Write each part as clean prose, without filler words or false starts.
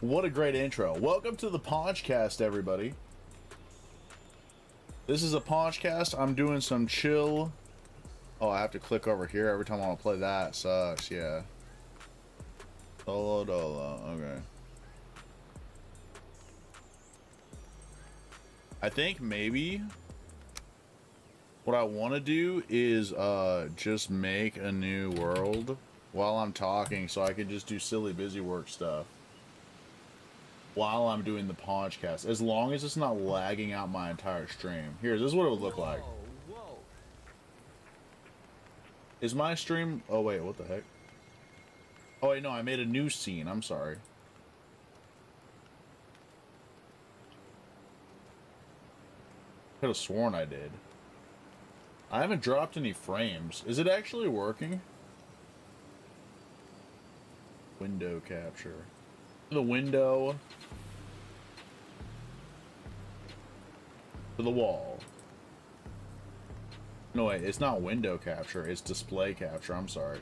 What a great intro. Welcome to the Panchcast, everybody. This is a Panchcast. I'm doing some chill. Oh, I have to click over here every time I want to play that. Sucks, yeah. Dolo Dolo, okay. I think maybe what I want to do is just make a new world while I'm talking so I can just do silly busy work stuff while I'm doing the Panchcast, as long as it's not lagging out my entire stream. Here, this is what it would look like. Whoa. Is my stream... Oh, wait, what the heck? Oh, wait, no, I made a new scene. I'm sorry. Could have sworn I did. I haven't dropped any frames. Is it actually working? Window capture. The window... to the wall. No, wait, it's not window capture, it's display capture. I'm sorry.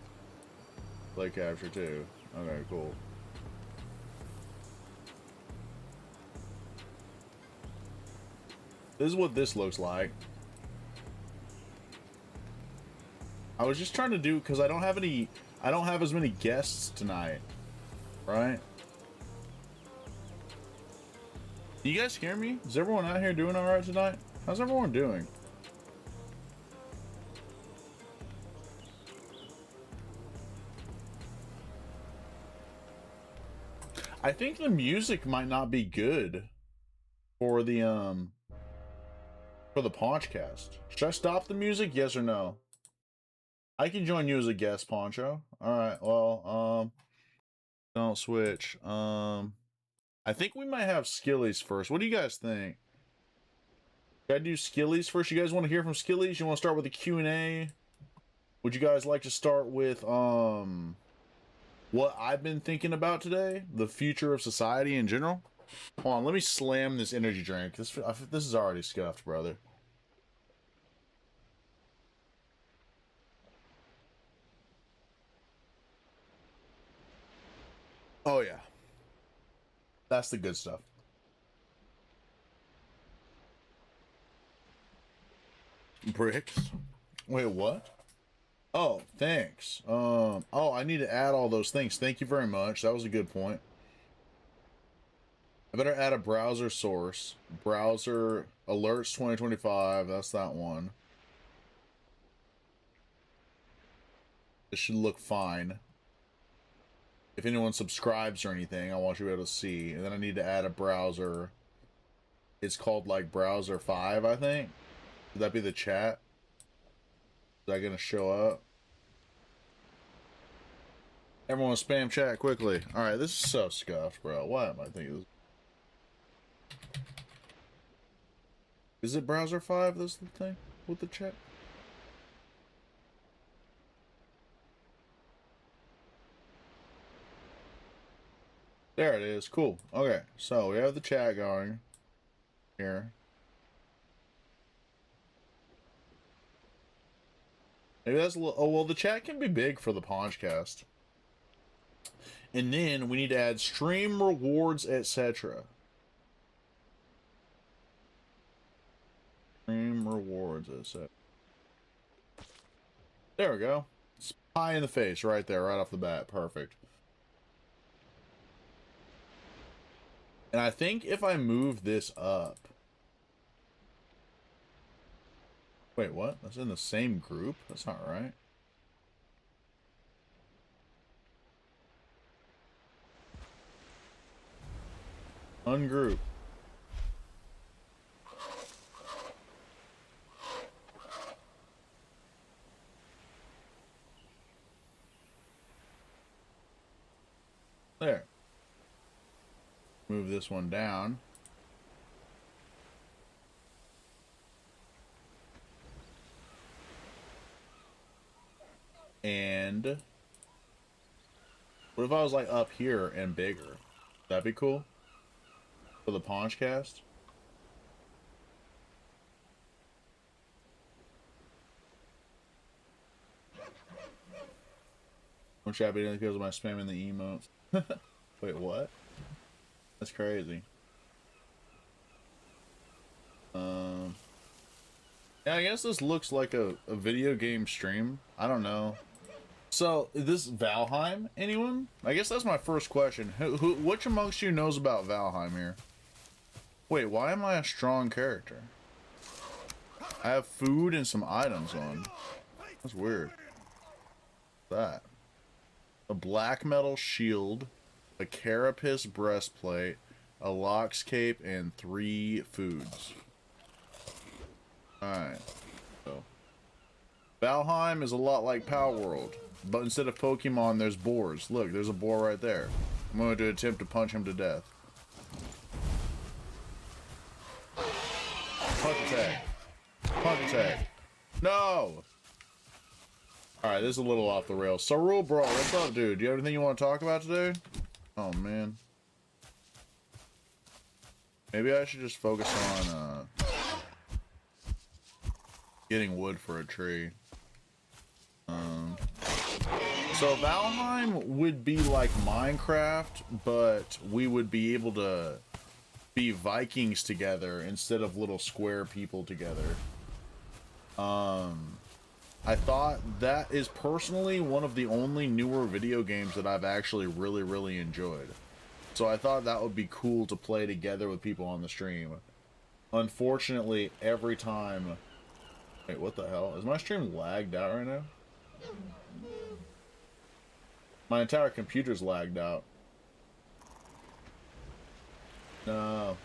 Display capture too. Okay, cool. This is what this looks like. I was just trying to do, because I don't have as many guests tonight, right? Do you guys hear me? Is everyone out here doing alright tonight? How's everyone doing? I think the music might not be good for the Panchcast. Should I stop the music? Yes or no? I can join you as a guest, Poncho. Alright, well, don't switch. I think we might have Skillies first. What do you guys think? Should I do Skillies first? You guys want to hear from Skillies? You want to start with a Q&A? Would you guys like to start with what I've been thinking about today? The future of society in general? Hold on, let me slam this energy drink. This is already scuffed, brother. Oh yeah. That's the good stuff. Bricks? Wait, what? Oh, thanks. Oh, I need to add all those things. Thank you very much. That was a good point. I better add a browser source. Browser alerts 2025. That's that one. This should look fine. If anyone subscribes or anything, I want you to be able to see. And then I need to add a browser. It's called like browser 5, I think. Would that be the chat? Is that gonna show up? Everyone spam chat quickly. Alright, this is so scuffed, bro. Why am I thinking this? Is it browser 5 this the thing with the chat? There it is. Cool. Okay, so we have the chat going here. Maybe that's a little... Oh, well, the chat can be big for the Panchcast. And then we need to add stream rewards, etc. Stream rewards, etc. There we go. It's pie in the face right there, right off the bat. Perfect. And I think if I move this up... Wait, what? That's in the same group? That's not right. Ungroup. There. Move this one down. And what if I was like up here and bigger? That'd be cool for the Panchcast. I'm happy because of my spamming the emotes. Wait, what? That's crazy. Yeah, I guess this looks like a video game stream. I don't know. So, is this Valheim, anyone? I guess that's my first question. Which amongst you knows about Valheim here? Wait, why am I a strong character? I have food and some items on. That's weird. What's that? A black metal shield, a carapace breastplate, a lox cape, and 3 foods. Alright. So, Valheim is a lot like Power World, but instead of Pokemon, there's boars. Look, there's a boar right there. I'm going to attempt to punch him to death. Punch attack. Punch attack. No! Alright, this is a little off the rails. Sarul, bro, what's up, dude? Do you have anything you want to talk about today? Oh, man. Maybe I should just focus on, getting wood for a tree. So Valheim would be like Minecraft, but we would be able to be Vikings together instead of little square people together. I thought that is personally one of the only newer video games that I've actually really enjoyed. So I thought that would be cool to play together with people on the stream. Unfortunately, every time... Wait, what the hell? Is my stream lagged out right now? My entire computer's lagged out. No.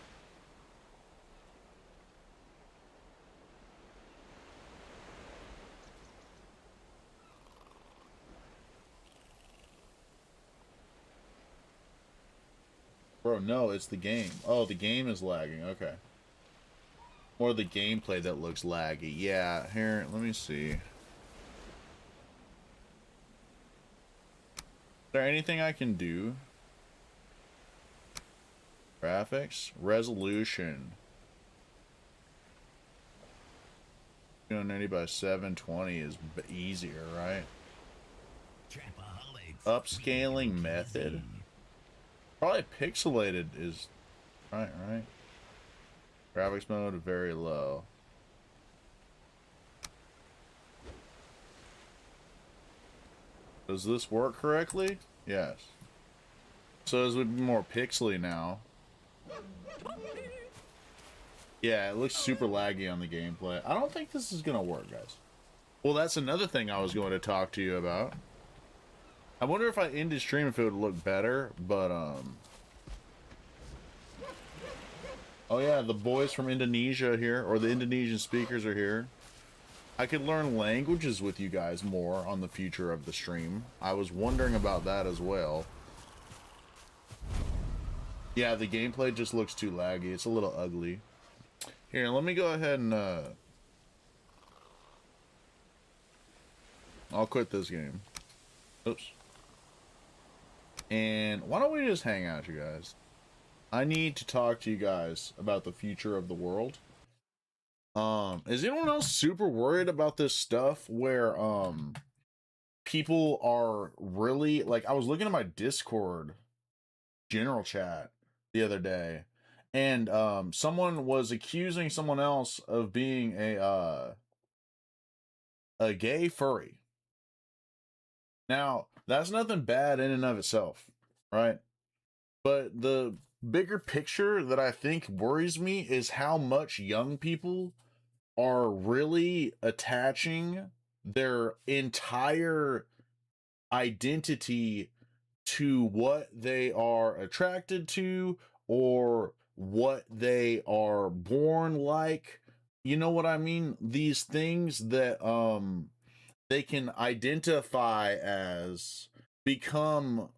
Bro, no, it's the game. Oh, the game is lagging. Okay. Or the gameplay that looks laggy. Yeah, here, let me see. Is there anything I can do? Graphics? Resolution. 290 by 720 is easier, right? Upscaling method. Probably pixelated is right. Graphics mode very low. Does this work correctly? Yes. So this would be more pixely now. Yeah, it looks super laggy on the gameplay. I don't think this is gonna work, guys. Well, that's another thing I was going to talk to you about. I wonder if I ended stream if it would look better, but oh yeah, the boys from Indonesia here, or the Indonesian speakers are here. I could learn languages with you guys more on the future of the stream. I was wondering about that as well. Yeah, the gameplay just looks too laggy. It's a little ugly. Here, let me go ahead and I'll quit this game. Oops. And why don't we just hang out, you guys? I need to talk to you guys about the future of the world. Is anyone else super worried about this stuff where people are really like, I was looking at my Discord general chat the other day, and someone was accusing someone else of being a gay furry. Now, that's nothing bad in and of itself, right? But the bigger picture that I think worries me is how much young people are really attaching their entire identity to what they are attracted to or what they are born like. You know what I mean? These things that they can identify as become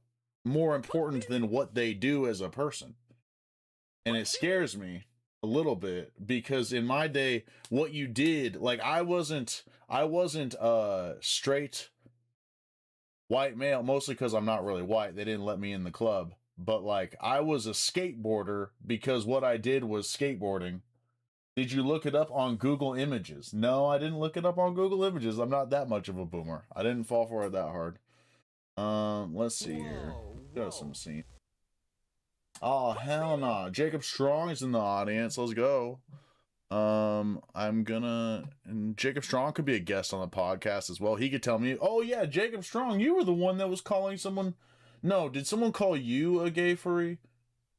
more important than what they do as a person. And it scares me a little bit because in my day, what you did, like I wasn't straight white male, mostly because I'm not really white. They didn't let me in the club. But like I was a skateboarder because what I did was skateboarding. Did you look it up on Google Images? No, I didn't look it up on Google Images. I'm not that much of a boomer. I didn't fall for it that hard. Let's see here. Go some scene. Oh, hell no. Nah. Jacob Strong is in the audience. Let's go. I'm gonna. And Jacob Strong could be a guest on the podcast as well. He could tell me, oh, yeah, Jacob Strong, you were the one that was calling someone. No, did someone call you a gay furry?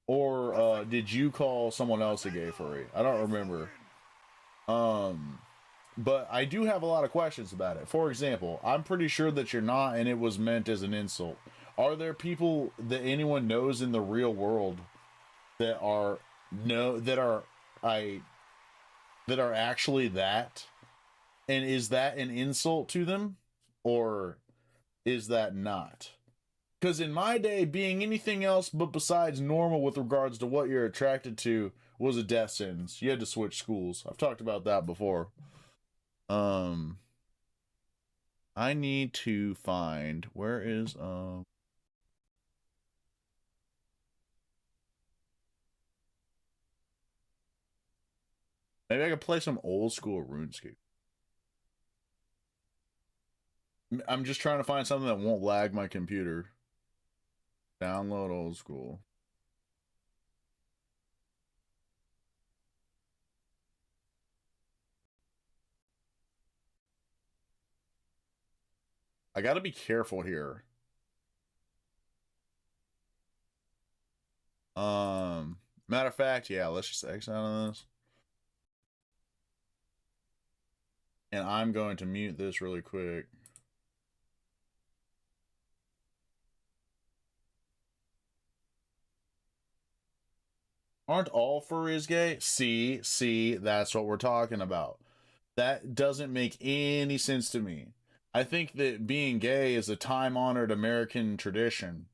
Or did you call someone else a gay furry? I don't remember. But I do have a lot of questions about it. For example, I'm pretty sure that you're not, and it was meant as an insult. Are there people that anyone knows in the real world that are that are actually that? And is that an insult to them, or is that not? Because in my day, being anything else but besides normal with regards to what you're attracted to was a death sentence. You had to switch schools. I've talked about that before. I need to find, where is maybe I could play some old school RuneScape. I'm just trying to find something that won't lag my computer. Download old school. I gotta be careful here. Matter of fact, yeah, let's just exit out of this. And I'm going to mute this really quick. Aren't all furries gay? See, that's what we're talking about. That doesn't make any sense to me. I think that being gay is a time-honored American tradition,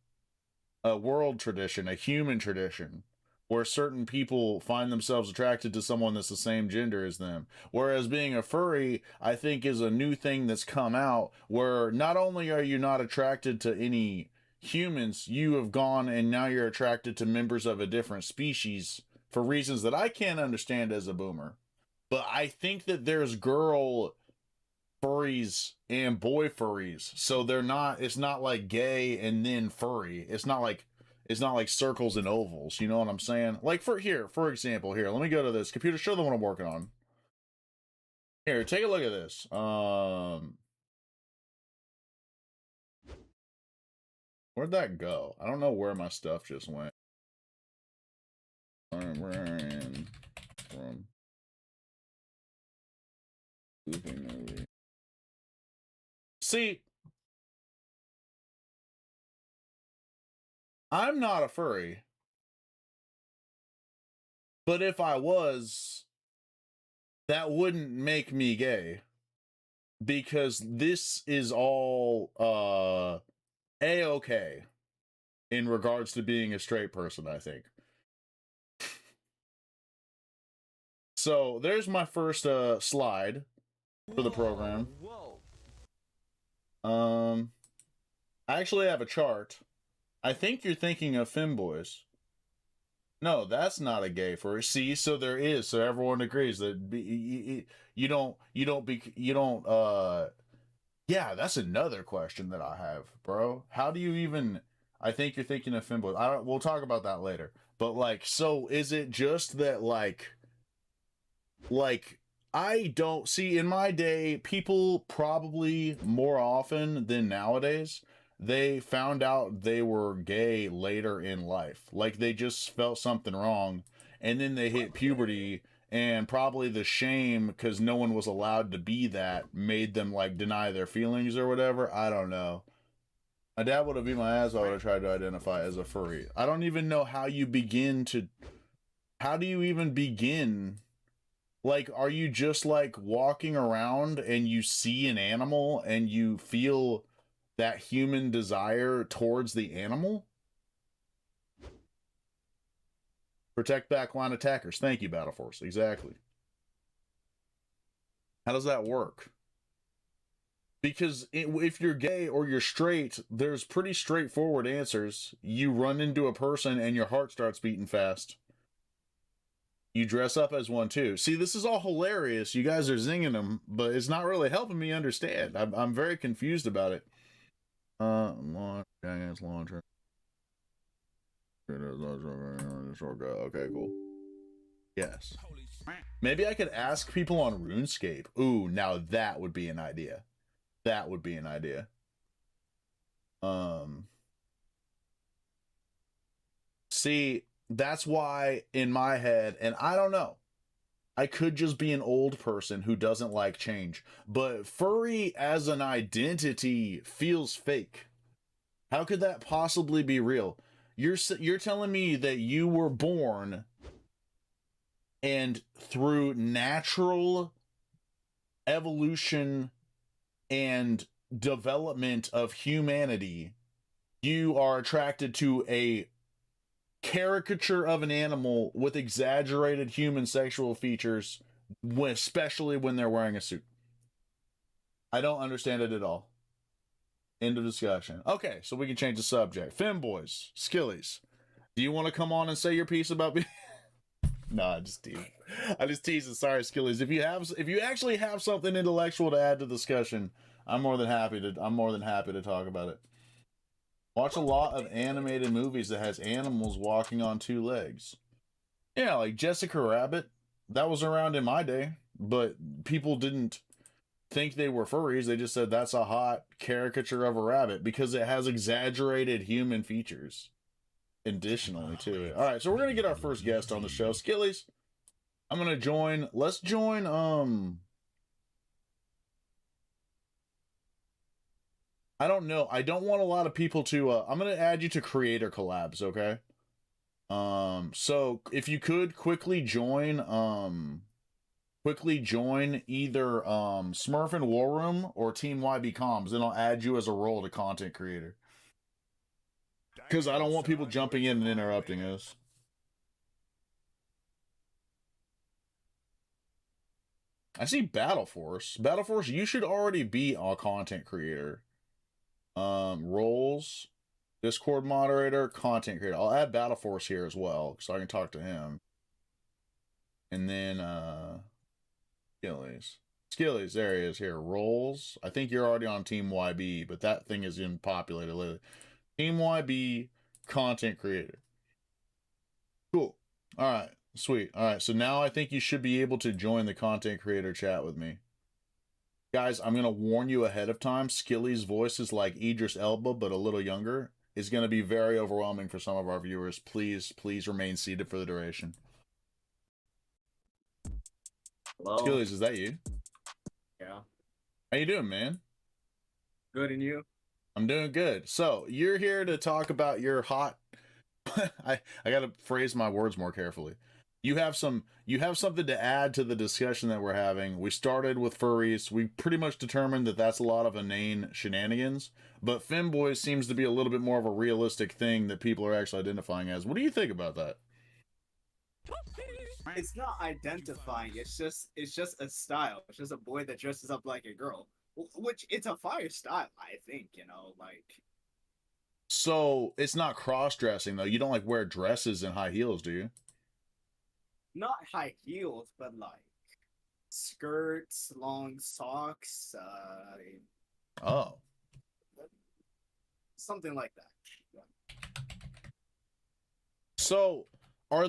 a world tradition, a human tradition, where certain people find themselves attracted to someone that's the same gender as them. Whereas being a furry, I think, is a new thing that's come out where not only are you not attracted to any humans, you have gone and now you're attracted to members of a different species for reasons that I can't understand as a boomer. But I think that there's girl furries and boy furries, so they're not, it's not like gay and then furry. It's not like circles and ovals, you know what I'm saying? Like for example, here, let me go to this computer, show them what I'm working on. Here, take a look at this. Where'd that go? I don't know where my stuff just went. From movie. See, I'm not a furry, but if I was, that wouldn't make me gay, because this is all a-okay in regards to being a straight person, I think. So there's my first slide for the program. I actually have a chart. I think you're thinking of femboys. No, that's not a gay furry. See, so there is. So everyone agrees that you don't. Yeah, that's another question that I have, bro. How do you even? I think you're thinking of femboys. We'll talk about that later. But like, so is it just that like I don't see, in my day, people probably more often than nowadays, they found out they were gay later in life. Like they just felt something wrong, and then they hit puberty, and probably the shame because no one was allowed to be that made them like deny their feelings or whatever. I don't know. My dad would have beat my ass if I would have tried to identify as a furry. I don't even know how you begin to. How do you even begin? Like, are you just like walking around and you see an animal and you feel that human desire towards the animal? Protect backline attackers. Thank you, Battle Force. Exactly. How does that work? Because if you're gay or you're straight, there's pretty straightforward answers. You run into a person and your heart starts beating fast. You dress up as one too. See, this is all hilarious. You guys are zinging them, but it's not really helping me understand. I'm very confused about it. Launcher. Okay, cool. Yes. Maybe I could ask people on RuneScape. Ooh, now that would be an idea. That would be an idea. See, that's why in my head, and I don't know, I could just be an old person who doesn't like change, but furry as an identity feels fake. How could that possibly be real? You're telling me that you were born and through natural evolution and development of humanity, you are attracted to a caricature of an animal with exaggerated human sexual features, especially when they're wearing a suit. I don't understand it at all. End of discussion. Okay, so we can change the subject. Femboys, Skillies, do you want to come on and say your piece about me? No, I just teasing. Sorry, Skillies. If you actually have something intellectual to add to the discussion, I'm more than happy to talk about it. Watch a lot of animated movies that has animals walking on two legs. Yeah, like Jessica Rabbit. That was around in my day, but people didn't think they were furries. They just said that's a hot caricature of a rabbit because it has exaggerated human features additionally to it. All right, so we're going to get our first guest on the show. Skillies, I'm going to join. Let's join, I don't know. I don't want a lot of people to, I'm going to add you to creator collabs, okay? So if you could quickly join either Smurfin War Room or Team YB Comms, then I'll add you as a role to content creator. Because I don't want people jumping in and interrupting us. I see Battle Force. Battle Force, you should already be a content creator. Roles, Discord moderator, content creator. I'll add Battle Force here as well, so I can talk to him. And then Skillies, there he is here. Roles. I think you're already on Team YB, but that thing is in populated lately. Team YB content creator. Cool. All right. Sweet. All right. So now I think you should be able to join the content creator chat with me. Guys, I'm going to warn you ahead of time. Skilly's voice is like Idris Elba, but a little younger. It's going to be very overwhelming for some of our viewers. Please remain seated for the duration. Hello. Skillies, is that you? Yeah. How you doing, man? Good, and you? I'm doing good. So you're here to talk about your hot. I gotta phrase my words more carefully. You have something to add to the discussion that we're having. We started with furries. We pretty much determined that that's a lot of inane shenanigans. But femboys seems to be a little bit more of a realistic thing that people are actually identifying as. What do you think about that? It's not identifying. It's just a style. It's just a boy that dresses up like a girl, which it's a fire style. I think like. So it's not cross-dressing though. You don't like wear dresses and high heels, do you? Not high heels, but like skirts, long socks, Oh. something like that. So are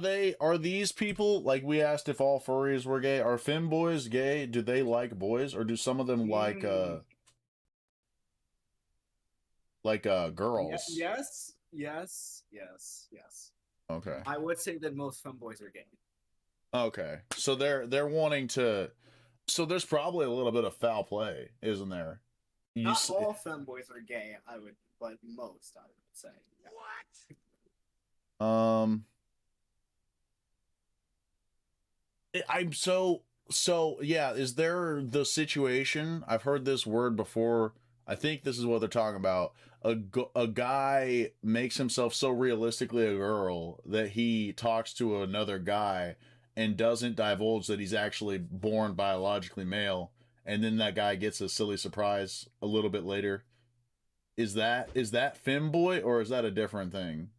these people, like we asked if all furries were gay, are femboys gay? Do they like boys, or do some of them like girls? Yes. Okay. I would say that most femboys are gay. Okay. So they're wanting to, so there's probably a little bit of foul play, isn't there? Not all femboys are gay, but most, I would say. Yeah. What? I'm so yeah, is there the situation, I've heard this word before, I think this is what they're talking about, a guy makes himself so realistically a girl that he talks to another guy and doesn't divulge that he's actually born biologically male, and then that guy gets a silly surprise a little bit later. Is that femboy, or is that a different thing?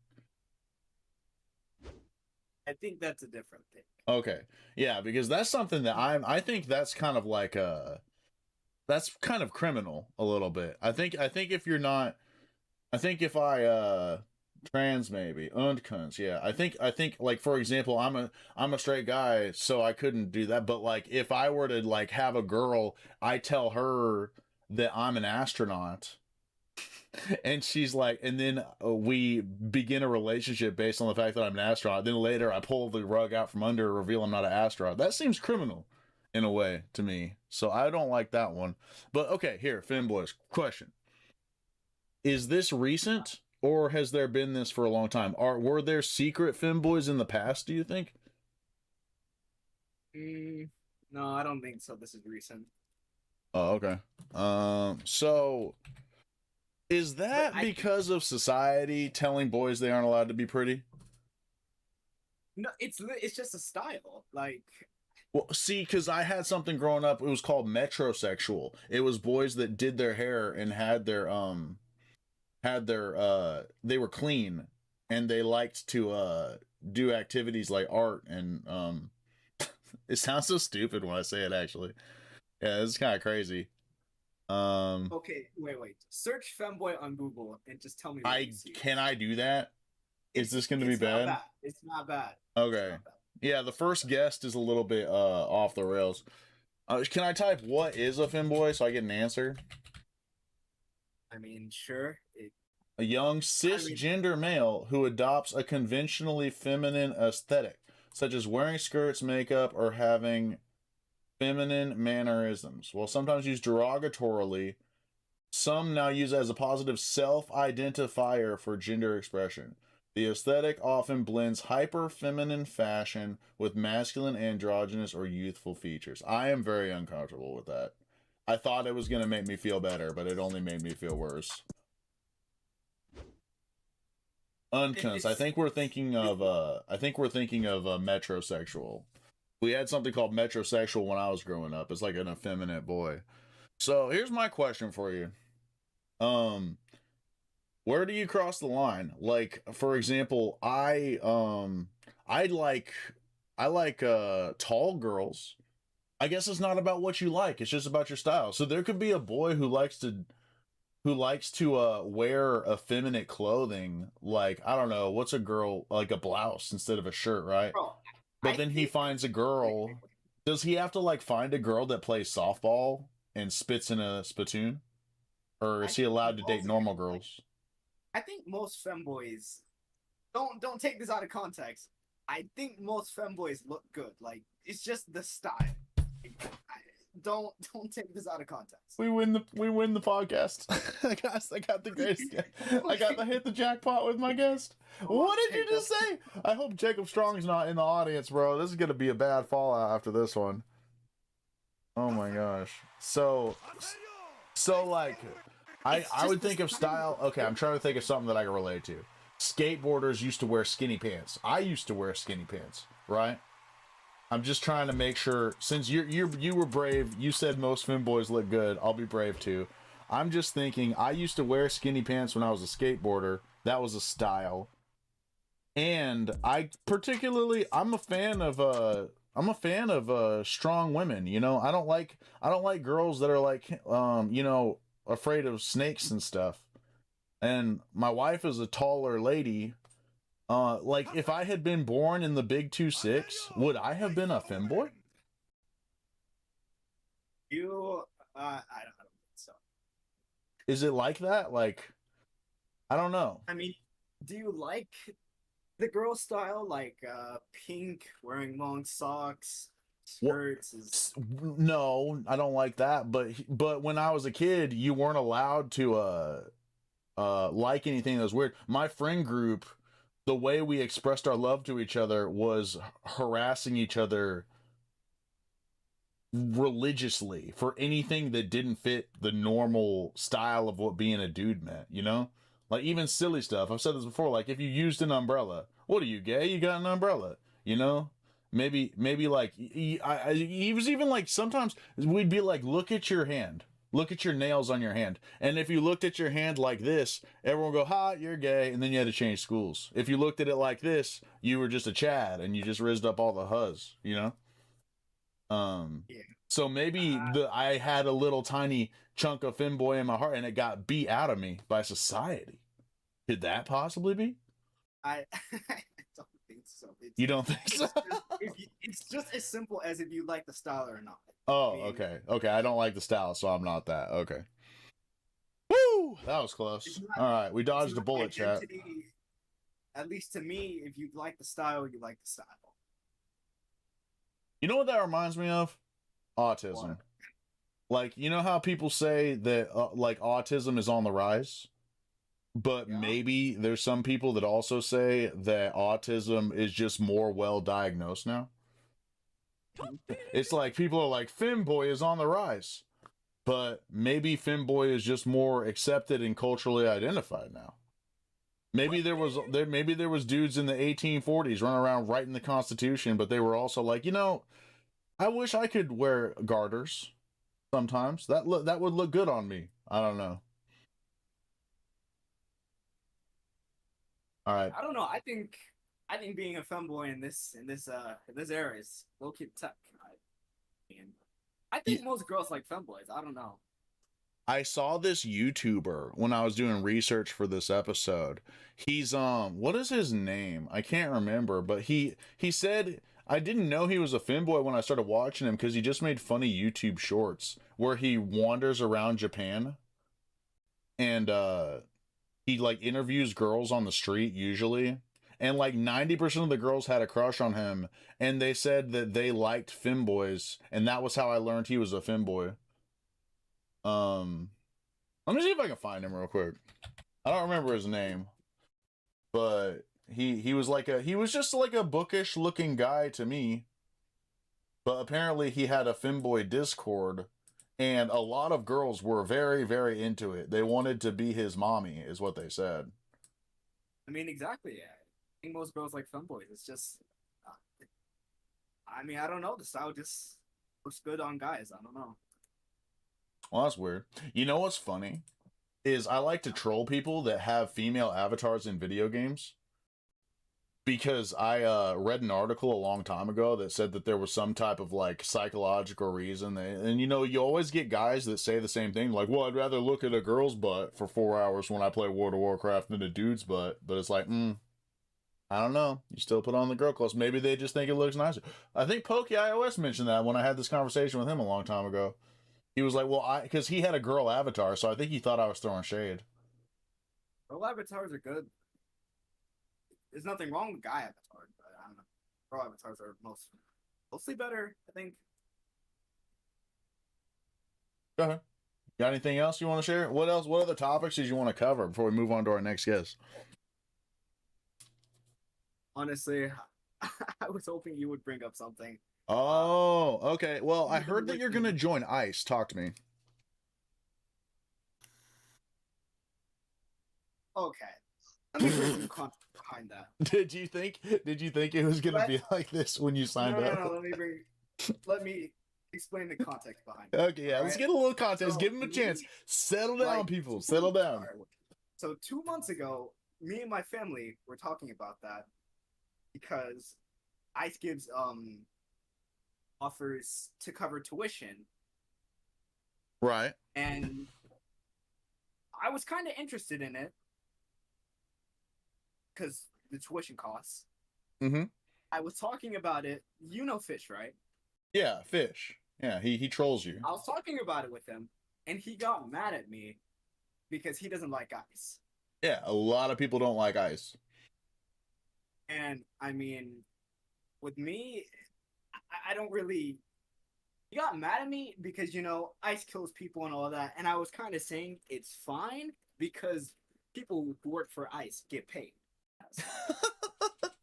I think that's a different thing. Okay. Yeah, because that's something that I think that's kind of like that's kind of criminal a little bit. I think if you're not, I think if I Trans maybe. Und cunts, yeah. I think like for example, I'm a straight guy, so I couldn't do that. But like if I were to like have a girl, I tell her that I'm an astronaut. And she's like, and then we begin a relationship based on the fact that I'm an astronaut. Then later I pull the rug out from under, reveal I'm not an astronaut. That seems criminal in a way to me. So I don't like that one. But okay, here, Femboys, question. Is this recent or has there been this for a long time? Were there secret femboys in the past, do you think? No, I don't think so. This is recent. Oh, okay. So is that because of society telling boys they aren't allowed to be pretty? No, it's just a style. Like, well, see, because I had something growing up. It was called metrosexual. It was boys that did their hair and had their they were clean and they liked to do activities like art and it sounds so stupid when I say it actually. Yeah, it's kind of crazy. okay, wait. Search femboy on Google and just tell me what you see. Can I do that? Is this going to be bad? It's not bad. Okay. Yeah, the first guest is a little bit off the rails. Can I type what is a femboy so I get an answer? I mean, sure. A young cisgender male who adopts a conventionally feminine aesthetic, such as wearing skirts, makeup, or having feminine mannerisms. While sometimes used derogatorily, some now use it as a positive self-identifier for gender expression. The aesthetic often blends hyper-feminine fashion with masculine, androgynous, or youthful features. I am very uncomfortable with that. I thought it was going to make me feel better, but it only made me feel worse. Uncunts. I think we're thinking of metrosexual. We had something called metrosexual when I was growing up. It's like an effeminate boy. So here's my question for you. Where do you cross the line? Like, for example, I like tall girls. I guess it's not about what you like, it's just about your style. So there could be a boy who likes to wear effeminate clothing, like, I don't know, what's a girl, like a blouse instead of a shirt, right? Bro, but then he finds a girl. Does he have to like find a girl that plays softball and spits in a spittoon? Or is he allowed to date normal girls? I think most femboys don't take this out of context. I think most femboys look good. Like, it's just the style. Don't take this out of context. We win the podcast. I got the greatest guest. I got to hit the jackpot with my guest. What did you just say? I hope Jacob Strong's not in the audience, bro. This is gonna be a bad fallout after this one. Oh my gosh. So like I would think of style. Okay, I'm trying to think of something that I can relate to. Skateboarders used to wear skinny pants. I used to wear skinny pants, right? I'm just trying to make sure, since you were brave, you said most femboys look good, I'll be brave too. I'm just thinking, I used to wear skinny pants when I was a skateboarder. That was a style. And I'm a fan of strong women, you know? I don't like girls that are like afraid of snakes and stuff. And my wife is a taller lady. Like, if I had been born in the Big 2-6, would I have been a femboy? I don't think so. Is it like that? Like, I don't know. I mean, do you like the girl style, like pink, wearing long socks, skirts? No, I don't like that. But when I was a kid, you weren't allowed to like anything that was weird. My friend group, the way we expressed our love to each other was harassing each other religiously for anything that didn't fit the normal style of what being a dude meant, you know? Like, even silly stuff. I've said this before, like, if you used an umbrella, what are you, gay? You got an umbrella, you know? Maybe like, he was even like, sometimes we'd be like, look at your hand. Look at your nails on your hand. And if you looked at your hand like this, everyone would go, ha, you're gay. And then you had to change schools. If you looked at it like this, you were just a Chad and you just rizzed up all the huzz, you know? Yeah. So maybe I had a little tiny chunk of femboy in my heart and it got beat out of me by society. Could that possibly be? I don't think so. You don't think so? It's just as simple as if you like the style or not. Oh, I mean, okay. Okay, I don't like the style, so I'm not that. Okay. Woo! That was close. it's not All right, we it's dodged a not bullet, chat. identity. At least to me, if you like the style, you like the style. You know what that reminds me of? Autism. What? Like, you know how people say that like autism is on the rise? But Yeah. maybe there's some people that also say that autism is just more well diagnosed now. It's like people are like, femboy is on the rise. But maybe femboy is just more accepted and culturally identified now. Maybe there was dudes in the 1840s running around writing the Constitution, but they were also like, I wish I could wear garters sometimes. That would look good on me. I don't know. All right. I don't know. I think being a femboy in this era is low key tech. mean, I think most girls like femboys. I don't know. I saw this YouTuber when I was doing research for this episode. He's what is his name? I can't remember, but he said I didn't know he was a femboy when I started watching him because he just made funny YouTube shorts where he wanders around Japan and he like interviews girls on the street usually. And like 90% of the girls had a crush on him and they said that they liked femboys and that was how I learned he was a femboy. Let me see if I can find him real quick. I don't remember his name, but he was just like a bookish looking guy to me. But apparently he had a femboy Discord, and a lot of girls were very, very into it. They wanted to be his mommy, is what they said. I mean, exactly. Yeah. I think most girls like femboys. It's just, I mean, I don't know. The style just looks good on guys. I don't know. Well, that's weird. You know what's funny? Is I like to troll people that have female avatars in video games. Because I read an article a long time ago that said that there was some type of like psychological reason. And you always get guys that say the same thing. Like, well, I'd rather look at a girl's butt for 4 hours when I play World of Warcraft than a dude's butt. But it's like, I don't know. You still put on the girl clothes. Maybe they just think it looks nicer. I think Pokey iOS mentioned that when I had this conversation with him a long time ago. He was like, well, because he had a girl avatar, so I think he thought I was throwing shade. Girl avatars are good. There's nothing wrong with guy avatars, but I don't know. Girl avatars are mostly better, I think. Go ahead. Got anything else you want to share? What else? What other topics did you want to cover before we move on to our next guest? Honestly, I was hoping you would bring up something. Oh, okay. Well, I heard that you're going to join ICE. Talk to me. Okay. Let me bring some context behind that. Did you think it was going to be like this when you signed up? No, let me explain the context behind it. Okay, yeah, let's get a little context. So, give him a chance. Settle down, people. Settle down. So 2 months ago, me and my family were talking about that because ICE gives offers to cover tuition. Right. And I was kind of interested in it because the tuition costs. Mm-hmm. I was talking about it. You know Fish, right? Yeah, Fish. Yeah, he trolls you. I was talking about it with him, and he got mad at me because he doesn't like ICE. Yeah, a lot of people don't like ICE. And, I mean, with me, I don't really... He got mad at me because, ICE kills people and all that, and I was kind of saying it's fine because people who work for ICE get paid.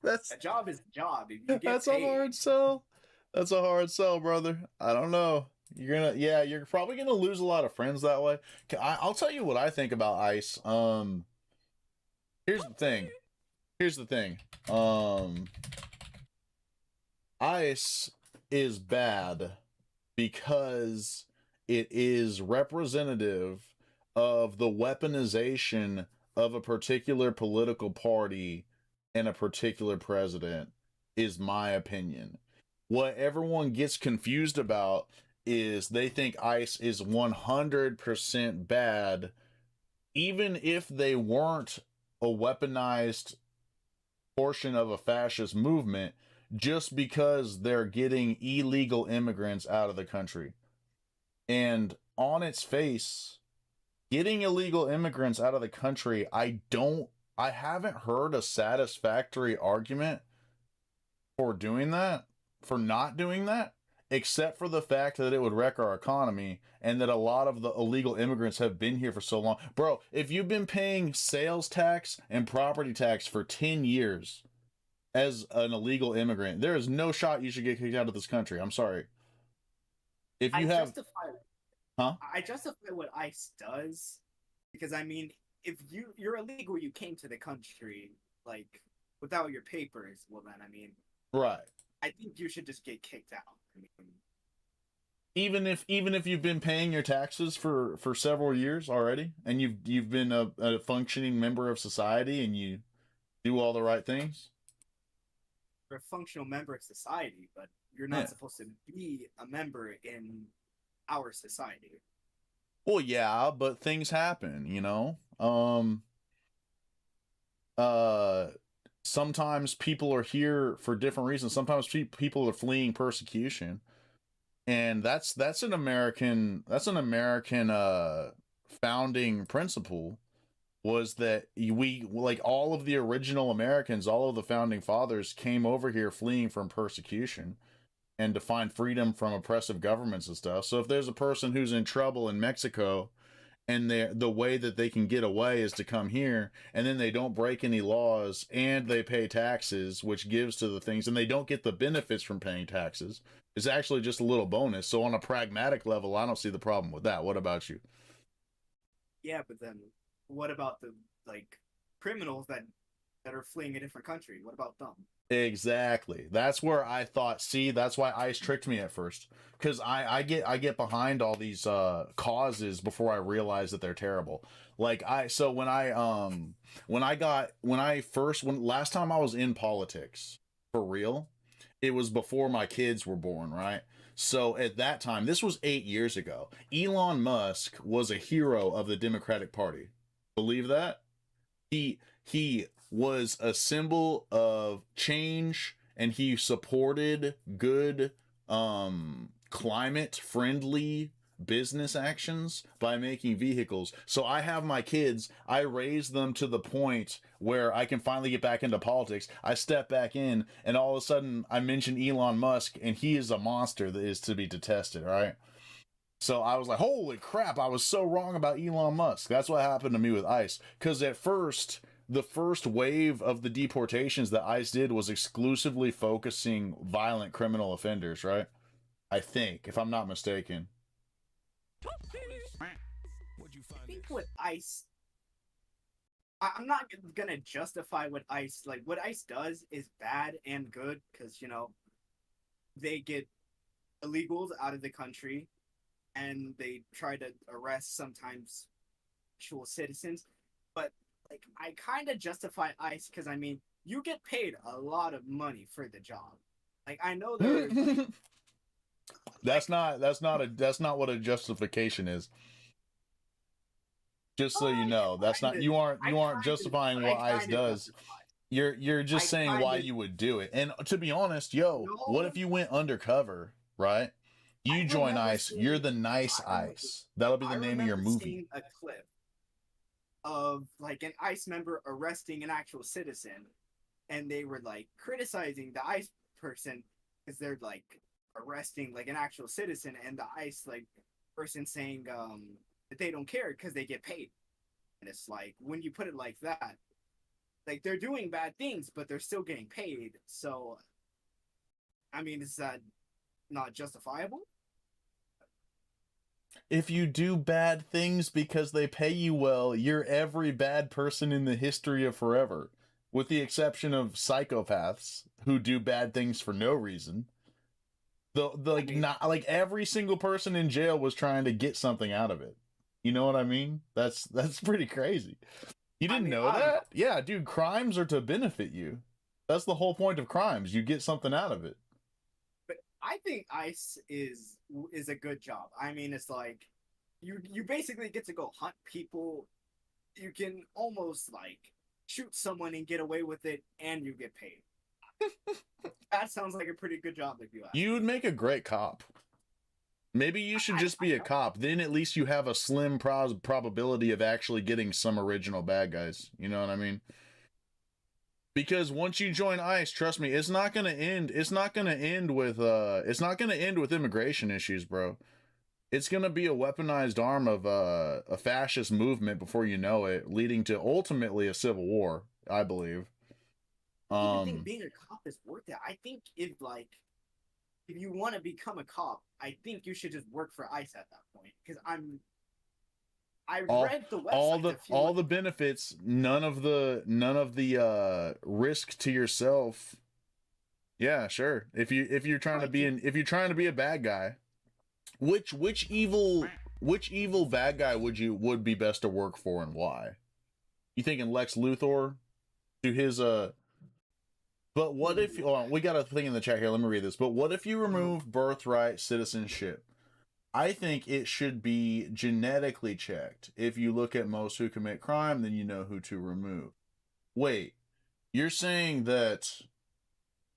A job is a job. If you get that's paid, a hard sell. That's a hard sell, brother. I don't know. You're probably gonna lose a lot of friends that way. I'll tell you what I think about ICE. Here's the thing. ICE is bad because it is representative of the weaponization of a particular political party and a particular president, is my opinion. What everyone gets confused about is they think ICE is 100% bad, even if they weren't a weaponized portion of a fascist movement just because they're getting illegal immigrants out of the country. And on its face, getting illegal immigrants out of the country, I haven't heard a satisfactory argument for doing that, for not doing that, except for the fact that it would wreck our economy and that a lot of the illegal immigrants have been here for so long. Bro, if you've been paying sales tax and property tax for 10 years as an illegal immigrant, there is no shot you should get kicked out of this country. I'm sorry. If you have... I justify what ICE does because, I mean, if you're illegal, you came to the country, like, without your papers, well then, I mean... Right. I think you should just get kicked out. I mean, even if you've been paying your taxes for several years already, and you've been a functioning member of society, and you do all the right things, you're a functional member of society, but you're not supposed to be a member in our society. Well, yeah, but things happen, you know. Sometimes people are here for different reasons. Sometimes people are fleeing persecution, and that's an American founding principle, was that we, like, all of the original Americans, all of the founding fathers came over here fleeing from persecution and to find freedom from oppressive governments and stuff. So if there's a person who's in trouble in Mexico, and the way that they can get away is to come here, and then they don't break any laws, and they pay taxes, which gives to the things, and they don't get the benefits from paying taxes, it's actually just a little bonus. So on a pragmatic level, I don't see the problem with that. What about you? Yeah, but then what about the, like, criminals that are fleeing a different country? What about them? Exactly. That's where I thought, see, that's why ICE tricked me at first. Because I get behind all these causes before I realize that they're terrible. Like last time I was in politics for real, it was before my kids were born, right? So at that time, this was 8 years ago, Elon Musk was a hero of the Democratic Party. Believe that? He was a symbol of change, and he supported good climate friendly business actions by making vehicles. So I have my kids, I raised them to the point where I can finally get back into politics. I step back in, and all of a sudden I mention Elon Musk, and he is a monster that is to be detested, right? So I was like, holy crap, I was so wrong about Elon Musk. That's what happened to me with ICE. Because at first, the first wave of the deportations that ICE did was exclusively focusing violent criminal offenders, right? I think, if I'm not mistaken. I think what ICE... I'm not gonna justify what ICE... Like, what ICE does is bad and good, because, you know, they get illegals out of the country, and they try to arrest sometimes actual citizens. But, like, I kind of justify ICE because, I mean, you get paid a lot of money for the job. Like, I know there. That's not what a justification is. Just so you know, that's not, you aren't justifying what ICE does. You're just saying why you would do it. And to be honest, what if you went undercover, right? You join ICE, you're the nice ICE. That'll be the name of your movie. Seeing a clip of, like, an ICE member arresting an actual citizen, and they were, like, criticizing the ICE person because they're, like, arresting, like, an actual citizen, and the ICE, like, person saying that they don't care because they get paid. And it's like, when you put it like that, like, they're doing bad things, but they're still getting paid. So, I mean, is that not justifiable? If you do bad things because they pay you well, you're every bad person in the history of forever, with the exception of psychopaths who do bad things for no reason. Not like every single person in jail was trying to get something out of it. You know what I mean? That's pretty crazy. You didn't know that? Yeah, dude, crimes are to benefit you. That's the whole point of crimes. You get something out of it. But I think ICE is a good job. I mean, it's like you basically get to go hunt people. You can almost, like, shoot someone and get away with it, and you get paid. That sounds like a pretty good job if you ask. You would make a great cop. Maybe you should just be a cop. Then at least you have a slim probability of actually getting some original bad guys. You know what I mean? Because once you join ICE, trust me, it's not gonna end. It's not gonna end with immigration issues, bro. It's gonna be a weaponized arm of a fascist movement before you know it, leading to ultimately a civil war, I believe. I think being a cop is worth it. I think if you want to become a cop, I think you should just work for ICE at that point. Because I read the website. All the benefits, none of the risk to yourself. Yeah, sure. If you're trying to be a bad guy, which evil bad guy would be best to work for, and why? You thinking Lex Luthor to his But what if we got a thing in the chat here, let me read this. But what if you remove birthright citizenship? I think it should be genetically checked. If you look at most who commit crime, then you know who to remove. Wait, you're saying that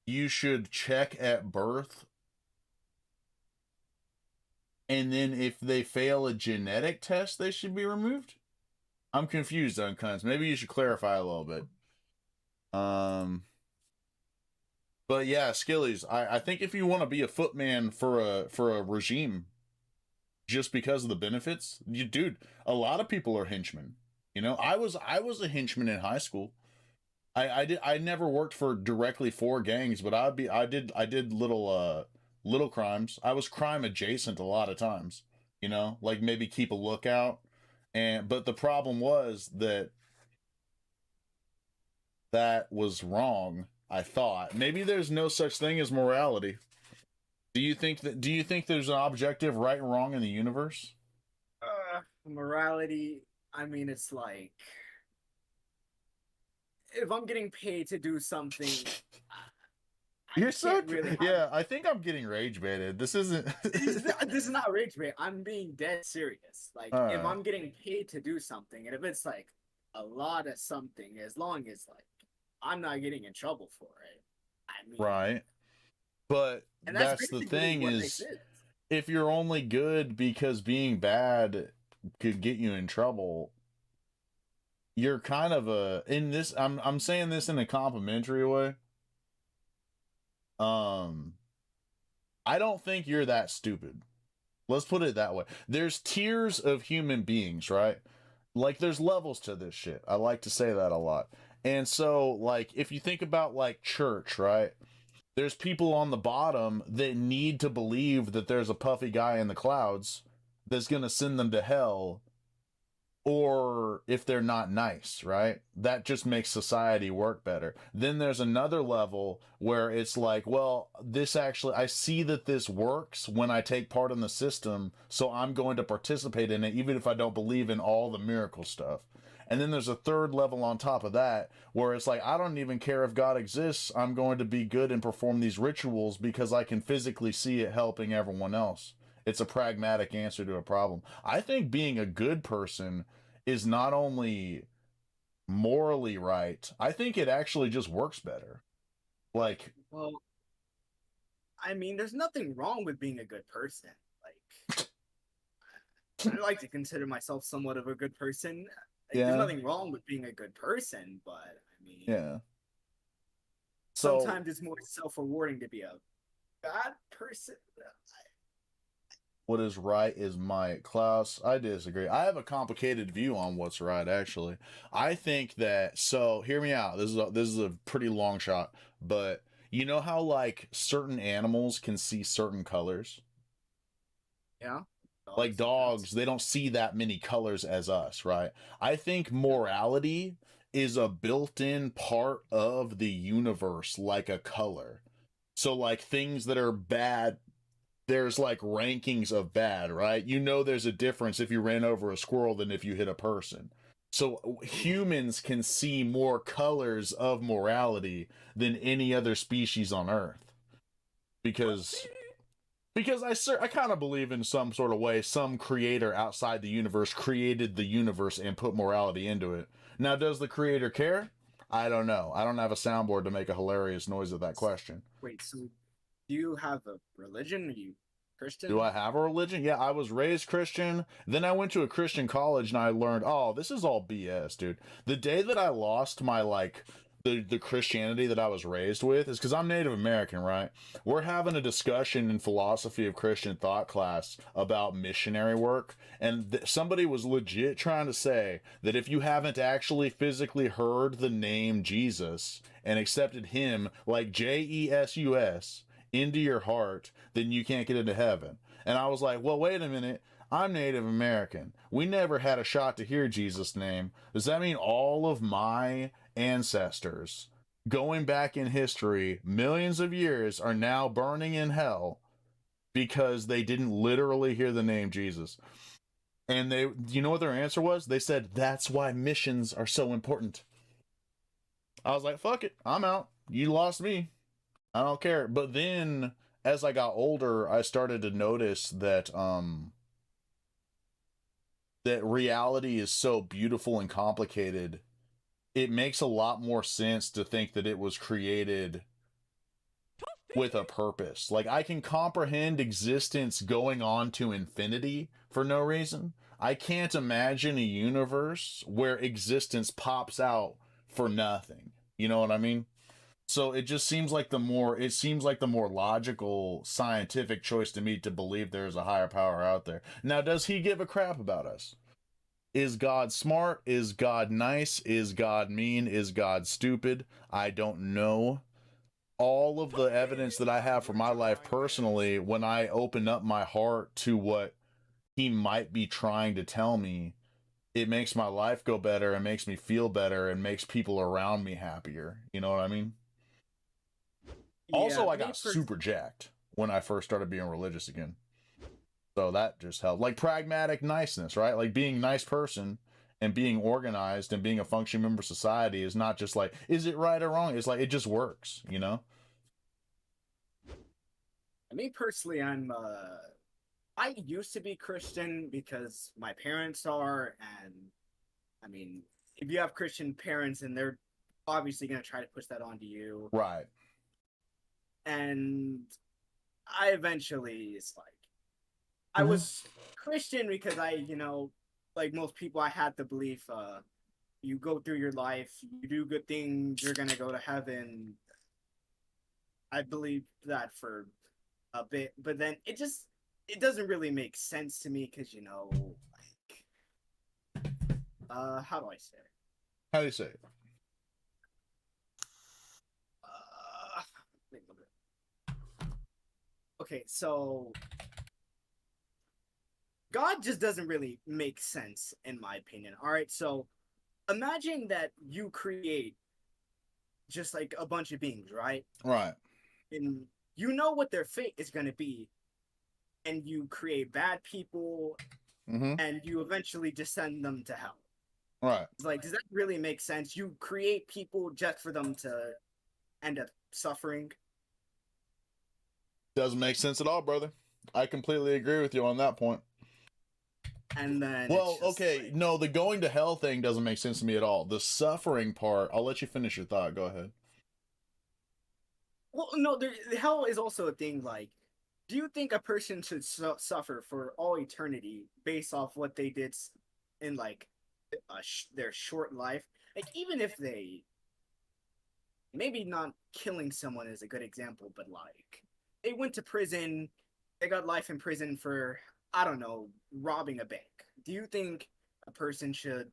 you should check at birth, and then if they fail a genetic test, they should be removed? I'm confused, Uncunts. Maybe you should clarify a little bit. But yeah, Skillies, I think if you want to be a footman for a regime, just because of the benefits, dude, a lot of people are henchmen. You know, I was a henchman in high school. I never worked directly for gangs, but I did little crimes. I was crime adjacent a lot of times. You know, like maybe keep a lookout, but the problem was that was wrong. I thought maybe there's no such thing as morality. Do you think there's an objective right and wrong in the universe? Morality, I mean, it's like if I'm getting paid to do something, You're so really yeah. I think I'm getting rage baited. This isn't. This is not rage bait. I'm being dead serious. Like if I'm getting paid to do something, and if it's like a lot of something, as long as like I'm not getting in trouble for it, I mean, right. But that's the thing is, if you're only good because being bad could get you in trouble, you're kind of in this. I'm saying this in a complimentary way. I don't think you're that stupid. Let's put it that way. There's tiers of human beings, right? Like there's levels to this shit. I like to say that a lot. And so, like, if you think about like church, right? There's people on the bottom that need to believe that there's a puffy guy in the clouds that's going to send them to hell, or if they're not nice, right? That just makes society work better. Then there's another level where it's like, well, this actually, I see that this works when I take part in the system, so I'm going to participate in it, even if I don't believe in all the miracle stuff. And then there's a third level on top of that where it's like, I don't even care if God exists. I'm going to be good and perform these rituals because I can physically see it helping everyone else. It's a pragmatic answer to a problem. I think being a good person is not only morally right, I think it actually just works better. Like, well, I mean, there's nothing wrong with being a good person. Like, I like to consider myself somewhat of a good person. Like, there's nothing wrong with being a good person, but I mean, yeah. So, sometimes it's more self-rewarding to be a bad person. What is right is might. Klaus, I disagree. I have a complicated view on what's right, actually. I think that, so hear me out. This is a pretty long shot, but you know how like certain animals can see certain colors? Yeah. Like dogs, they don't see that many colors as us, right? I think morality is a built-in part of the universe, like a color. So like things that are bad, there's like rankings of bad, right? You know there's a difference if you ran over a squirrel than if you hit a person. So humans can see more colors of morality than any other species on Earth. Because I kind of believe in some sort of way some creator outside the universe created the universe and put morality into it. Now, does the creator care? I don't know. I don't have a soundboard to make a hilarious noise of that question. Wait, so do you have a religion? Are you Christian? Do I have a religion? Yeah, I was raised Christian. Then I went to a Christian college and I learned, oh, this is all BS, dude. The day that I lost my the Christianity that I was raised with is because I'm Native American, right? We're having a discussion in philosophy of Christian thought class about missionary work, and somebody was legit trying to say that if you haven't actually physically heard the name Jesus and accepted him like Jesus into your heart, then you can't get into heaven. And I was like, well, wait a minute. I'm Native American. We never had a shot to hear Jesus' name. Does that mean all of my ancestors, going back in history, millions of years, are now burning in hell because they didn't literally hear the name Jesus? And they, you know what their answer was? They said, that's why missions are so important. I was like, fuck it. I'm out. You lost me. I don't care. But then as I got older, I started to notice that that reality is so beautiful and complicated. It makes a lot more sense to think that it was created with a purpose. Like, I can comprehend existence going on to infinity for no reason. I can't imagine a universe where existence pops out for nothing. You know what I mean? So it just seems like the more logical scientific choice to me to believe there's a higher power out there. Now, does he give a crap about us? Is God smart? Is God nice? Is God mean? Is God stupid? I don't know. All of the evidence that I have for my life personally, when I open up my heart to what he might be trying to tell me, it makes my life go better and makes me feel better and makes people around me happier. You know what I mean? Also, I got super jacked when I first started being religious again. So that just helped. Like pragmatic niceness, right? Like being a nice person and being organized and being a functioning member of society is not just like, is it right or wrong? It's like, it just works, you know? Me personally, I used to be Christian because my parents are, and I mean, if you have Christian parents, and they're obviously going to try to push that onto you. Right. And I eventually, it's like, I was Christian because like most people, I had the belief, you go through your life, you do good things, you're going to go to heaven. I believed that for a bit, but then it doesn't really make sense to me because, like, how do I say it? How do you say it? Okay, so God just doesn't really make sense in my opinion. All right, so imagine that you create just like a bunch of beings, right? Right. And you know what their fate is going to be, and you create bad people, and you eventually just send them to hell. Right. It's like, does that really make sense? You create people just for them to end up suffering? Doesn't make sense at all, brother. I completely agree with you on that point. And then, well, okay, like, no, the going to hell thing doesn't make sense to me at all. The suffering part, I'll let you finish your thought. Go ahead. Well, no, hell is also a thing. Like, do you think a person should suffer for all eternity based off what they did in like their short life? Like, even if they, maybe not killing someone is a good example, but like they went to prison, they got life in prison for, I don't know, robbing a bank. Do you think a person should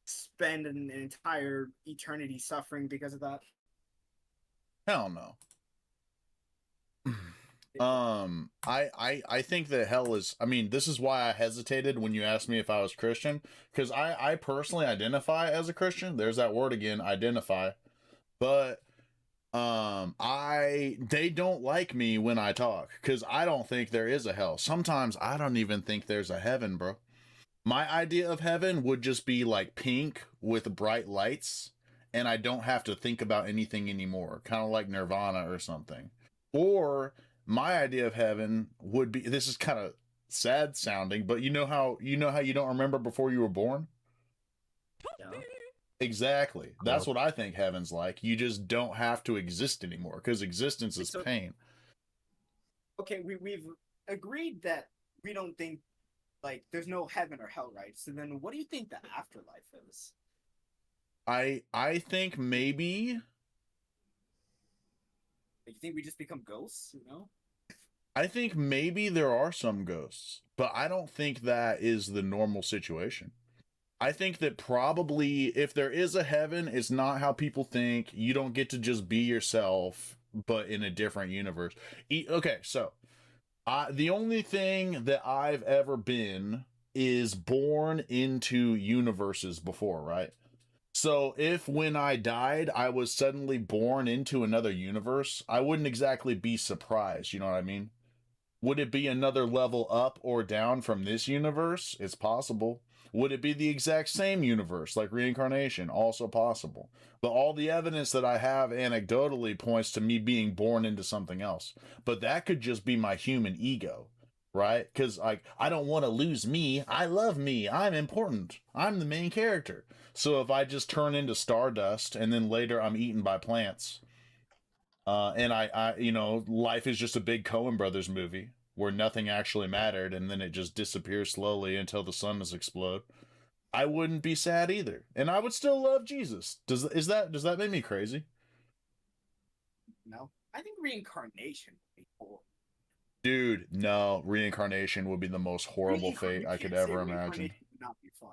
spend an entire eternity suffering because of that? Hell no. I think that hell is, I mean, this is why I hesitated when you asked me if I was Christian, because I personally identify as a Christian. There's that word again, identify. But they don't like me when I talk because I don't think there is a hell. Sometimes I don't even think there's a heaven, bro. My idea of heaven would just be like pink with bright lights, and I don't have to think about anything anymore, kind of like Nirvana or something. Or my idea of heaven would be, this is kind of sad sounding, but you know how you don't remember before you were born? Yeah. Exactly. That's what I think heaven's like. You just don't have to exist anymore because existence is pain. Okay, we've agreed that we don't think like there's no heaven or hell, right? So then what do you think the afterlife is? I think maybe Like, you think we just become ghosts, you know? I think maybe there are some ghosts, but I don't think that is the normal situation. I think that probably if there is a heaven, it's not how people think. You don't get to just be yourself, but in a different universe. Okay, so the only thing that I've ever been is born into universes before, right? So if when I died, I was suddenly born into another universe, I wouldn't exactly be surprised. You know what I mean? Would it be another level up or down from this universe? It's possible. Would it be the exact same universe, like reincarnation? Also possible. But all the evidence that I have anecdotally points to me being born into something else. But that could just be my human ego, right? Because like I don't want to lose me. I love me. I'm important. I'm the main character. So if I just turn into stardust and then later I'm eaten by plants, and you know, life is just a big Coen Brothers movie where nothing actually mattered, and then it just disappears slowly until the sun does explode. I wouldn't be sad either, and I would still love Jesus. Does that make me crazy? No, I think reincarnation would be cool. Dude, no, reincarnation would be the most horrible fate I could ever imagine. Would not be fun.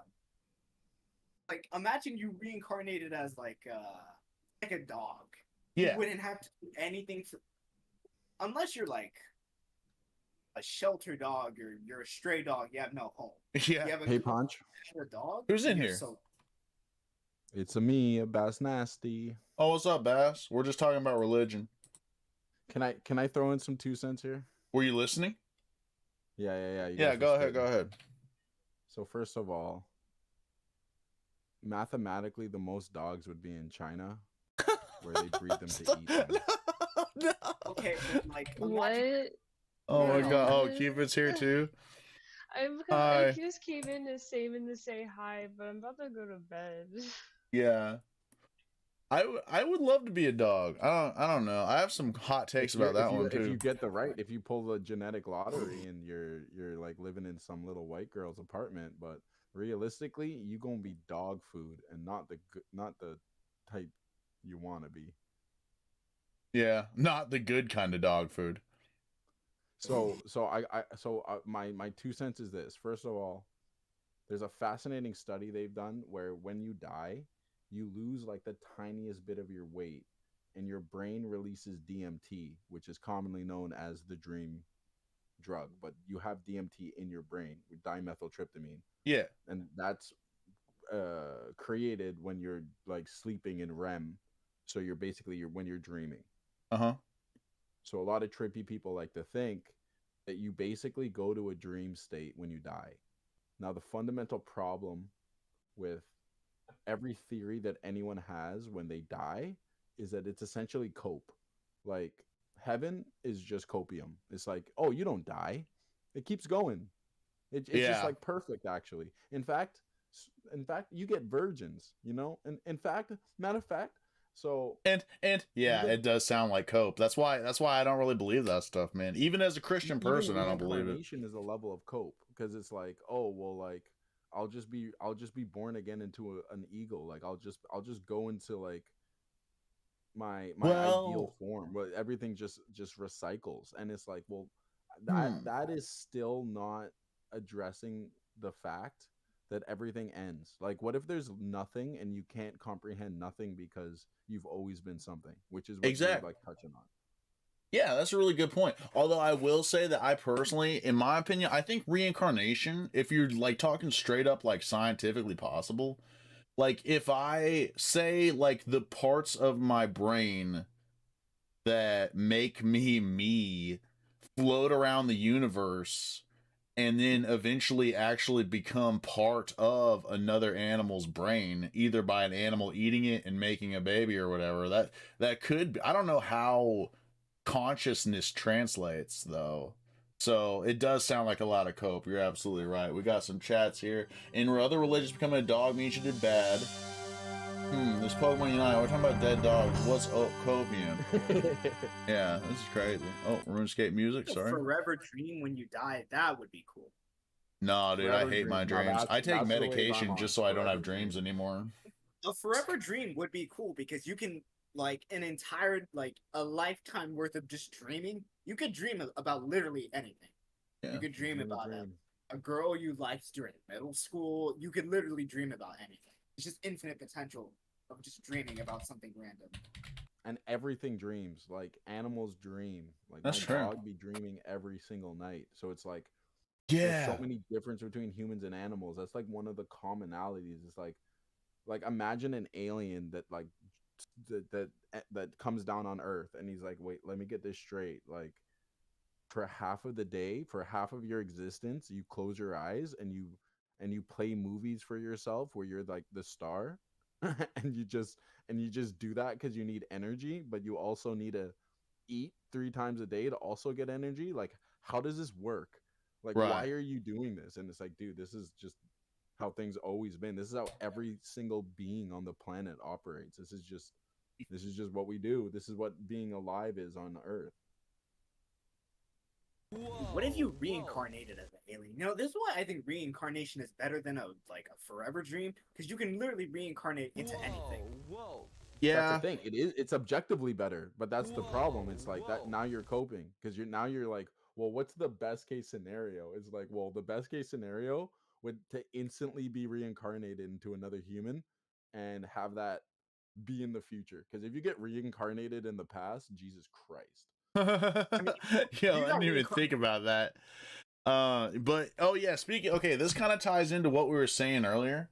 Like, imagine you reincarnated as like a dog. Yeah. You wouldn't have to do anything for, unless you're like a shelter dog or you're a stray dog. You have no home. Yeah. You have Hey, Panch. A dog. Who's in here? So... It's me, Bass Nasty. Oh, what's up, Bass? We're just talking about religion. Can I throw in some 2 cents here? Were you listening? Yeah. Yeah, go ahead. So first of all, mathematically, the most dogs would be in China, where they breed them to eat them. No. Okay, like what? Oh my god! Oh, Cupid's here too. I just came in to say hi, but I'm about to go to bed. Yeah. I would love to be a dog. I don't know. I have some hot takes about that one too. If you get the right, if you pull the genetic lottery and you're like living in some little white girl's apartment, but realistically, you gonna be dog food and not the type you want to be. Yeah, not the good kind of dog food. So my 2 cents is this. First of all, there's a fascinating study they've done where when you die, you lose like the tiniest bit of your weight and your brain releases DMT, which is commonly known as the dream drug, but you have DMT in your brain with dimethyltryptamine. Yeah. And that's created when you're like sleeping in REM. So you're when you're dreaming. Uh-huh. So a lot of trippy people like to think that you basically go to a dream state when you die. Now, the fundamental problem with every theory that anyone has when they die is that it's essentially cope. Like, heaven is just copium. It's like, oh, you don't die. It keeps going. It's just like perfect, actually. In fact, you get virgins, you know? And in fact, matter of fact, so and yeah, it does sound like cope. That's why I don't really believe that stuff, man. Even as a Christian person, I don't believe it. Reincarnation is a level of cope because it's like, oh well, like I'll just be born again into an eagle. Like I'll just go into like my ideal form, but everything just recycles, and it's like, well, that is still not addressing the fact that everything ends. Like, what if there's nothing and you can't comprehend nothing because you've always been something, which is what you're like touching on. Yeah, that's a really good point. Although I will say that I personally, in my opinion, I think reincarnation, if you're like talking straight up like scientifically possible, like if I say like the parts of my brain that make me float around the universe and then eventually actually become part of another animal's brain, either by an animal eating it and making a baby or whatever, that could be, I don't know how consciousness translates though. So it does sound like a lot of cope. You're absolutely right. We got some chats here. In other religions, becoming a dog means you did bad. This Pokemon Unite. We're talking about dead dogs. What's copium? Yeah, this is crazy. Oh, RuneScape music. A Sorry. forever dream when you die. That would be cool. No, dude, I Forever hate my dream. No, dreams. I take that's the wave I'm medication on. just so I don't Forever have dreams dream. anymore. A forever dream would be cool because you can like an entire like a lifetime worth of just dreaming. You could dream about literally anything. Yeah. You could dream Dream a about dream. a girl you liked during middle school. You could literally dream about anything. It's just infinite potential of just dreaming about something random. And everything dreams. Like animals dream. Like That's my true. dog be dreaming every single night. So it's like there's Yeah. so many differences between humans and animals. That's like one of the commonalities. It's like imagine an alien that like that comes down on Earth and he's like, wait, let me get this straight. Like for half of the day, for half of your existence, you close your eyes and you play movies for yourself where you're like the star, and you just do that because you need energy, but you also need to eat 3 times a day to also get energy. Like, how does this work? Like, why Right. are you doing this? And it's like, dude, this is just how things always been. This is how every single being on the planet operates. This is just what we do. This is what being alive is on Earth. What if you reincarnated as an alien? You know, this is why I think reincarnation is better than a forever dream, because you can literally reincarnate into anything. Yeah. That's the thing. It's objectively better, but that's the problem. It's like that now you're coping because you're like, well, what's the best case scenario? It's like, well, the best case scenario would to instantly be reincarnated into another human and have that be in the future. Because if you get reincarnated in the past, Jesus Christ. Yeah, I didn't even think about that. But oh yeah, speaking. Okay, this kind of ties into what we were saying earlier.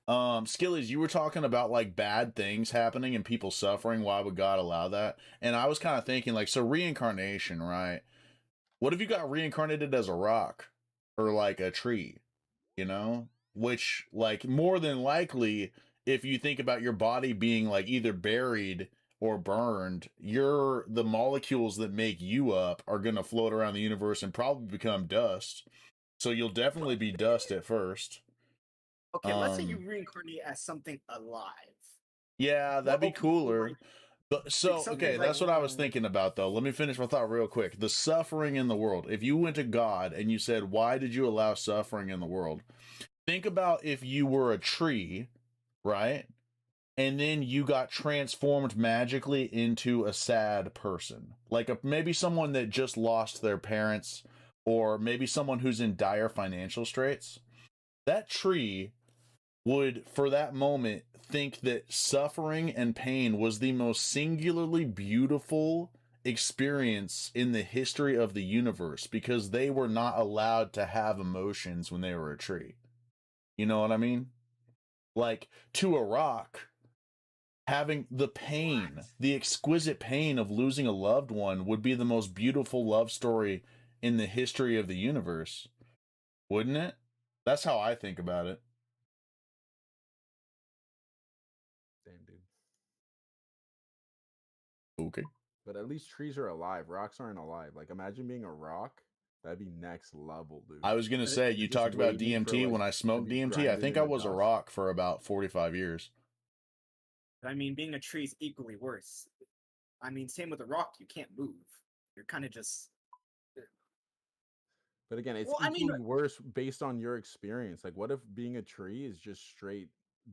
Skillies, you were talking about like bad things happening and people suffering. Why would God allow that? And I was kind of thinking like, so reincarnation, right? What if you got reincarnated as a rock or like a tree? You know, which like more than likely, if you think about your body being like either buried or burned, the molecules that make you up are going to float around the universe and probably become dust. So you'll definitely be dust at first. Okay, let's say you reincarnate as something alive. Yeah, that'd be cooler. But so okay, that's what I was thinking about though. Let me finish my thought real quick. The suffering in the world. If you went to God and you said, "Why did you allow suffering in the world?" Think about if you were a tree, right? And then you got transformed magically into a sad person. Like maybe someone that just lost their parents, or maybe someone who's in dire financial straits. That tree would, for that moment, think that suffering and pain was the most singularly beautiful experience in the history of the universe because they were not allowed to have emotions when they were a tree. You know what I mean? Like, to a rock, having the pain, the exquisite pain of losing a loved one would be the most beautiful love story in the history of the universe. Wouldn't it? That's how I think about it. Damn, dude. Okay. But at least trees are alive. Rocks aren't alive. Like, imagine being a rock. That'd be next level, dude. I was gonna say, you talked about DMT. When I smoked DMT, I think I was a rock for about 45 years. I mean, being a tree is equally worse. I mean, same with a rock. You can't move. You're kind of just. But again, it's equally worse based on your experience. Like, what if being a tree is just straight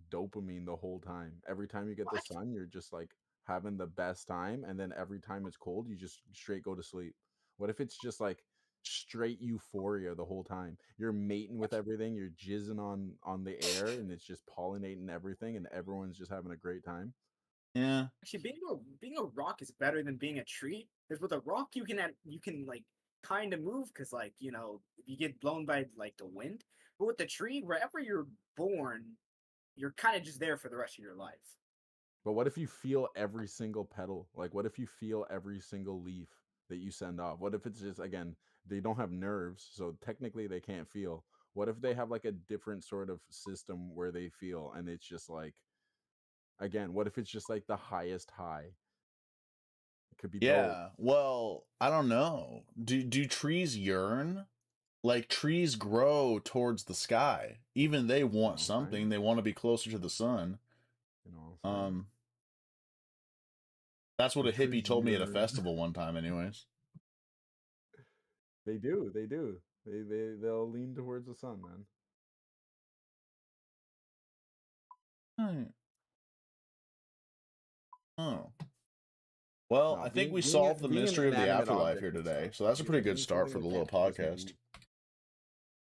dopamine the whole time? Every time you get the sun, you're just like having the best time, and then every time it's cold, you just straight go to sleep. What if it's just like straight euphoria the whole time? You're mating with everything, you're jizzing on the air, and it's just pollinating everything, and everyone's just having a great time. Yeah. Actually, being a rock is better than being a tree. Because with a rock, you can like kind of move because like if you get blown by like the wind. But with the tree, wherever you're born, you're kind of just there for the rest of your life. But what if you feel every single petal? Like, what if you feel every single leaf that you send off? What if it's just, again, they don't have nerves, so technically they can't feel. What if they have like a different sort of system where they feel, and it's just like, again, what if it's just like the highest high? It could be dope. Well, I don't know. Do trees yearn? Like, trees grow towards the sky. Even they want something. They want to be closer to the sun. You know what I'm saying? That's what The a hippie trees told me at a mirror. festival one time, anyways. They do. They'll lean towards the sun, man. Right. Oh. Well, No, I think we being solved the being an mystery of the inanimate afterlife object here would today. suck. So that's a pretty good Being start something for the that little can't just podcast.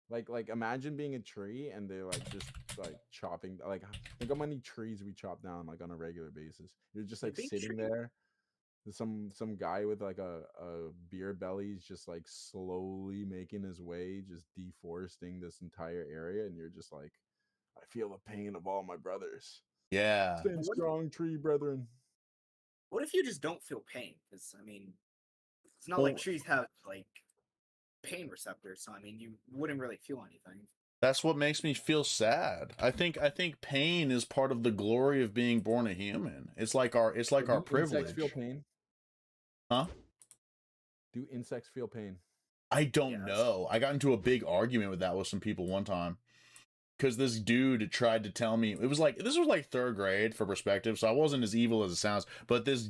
move. Like imagine being a tree and they're like just like chopping. Like think how many trees we chop down like on a regular basis. You're just like big sitting tree. there. Some guy with like a beer belly is just like slowly making his way, just deforesting this entire area, and you're just like, I feel the pain of all my brothers. Yeah. Stand strong, tree brethren. What if you just don't feel pain? Because I mean, it's not like trees have like pain receptors, so I mean, you wouldn't really feel anything. That's what makes me feel sad. I think pain is part of the glory of being born a human. It's like our Do privilege. insects feel pain? Huh? Do insects feel pain? I don't Yes. know. I got into a big argument with that with some people one time. Because this dude tried to tell me, this was like 3rd grade for perspective, so I wasn't as evil as it sounds, but this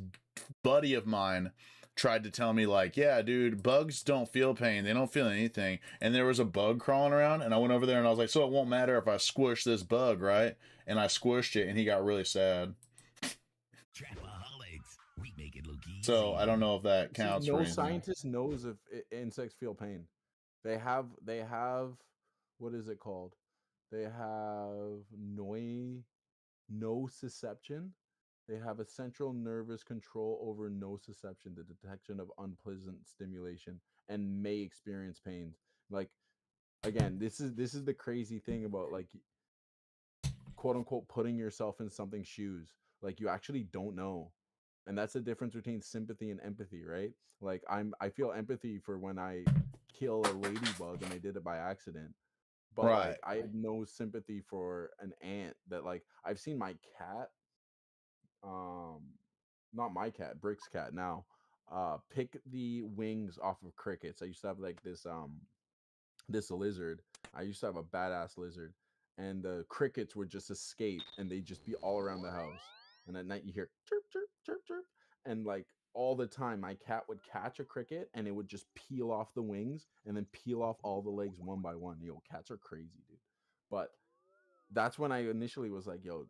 buddy of mine tried to tell me like, yeah, dude, bugs don't feel pain, they don't feel anything. And there was a bug crawling around, and I went over there and I was like, so it won't matter if I squish this bug, right? And I squished it and he got really sad. Trapaholics, we make it look easy. So I don't know if that counts. No scientist knows if insects feel pain. They have what is it called? They have nociception. They have a central nervous control over nociception, the detection of unpleasant stimulation, and may experience pain. Like again, this is the crazy thing about like quote unquote putting yourself in something's shoes. Like you actually don't know. And that's the difference between sympathy and empathy, right? Like I feel empathy for when I kill a ladybug and I did it by accident. But Right. like I have no sympathy for an ant that like I've seen my cat not my cat, Brick's cat now, pick the wings off of crickets. I used to have like this lizard. I used to have a badass lizard, and the crickets would just escape and they'd just be all around the house. And at night you hear chirp, chirp, chirp, chirp. And like all the time, my cat would catch a cricket and it would just peel off the wings and then peel off all the legs one by one. Yo, cats are crazy, dude. But that's when I initially was like, yo,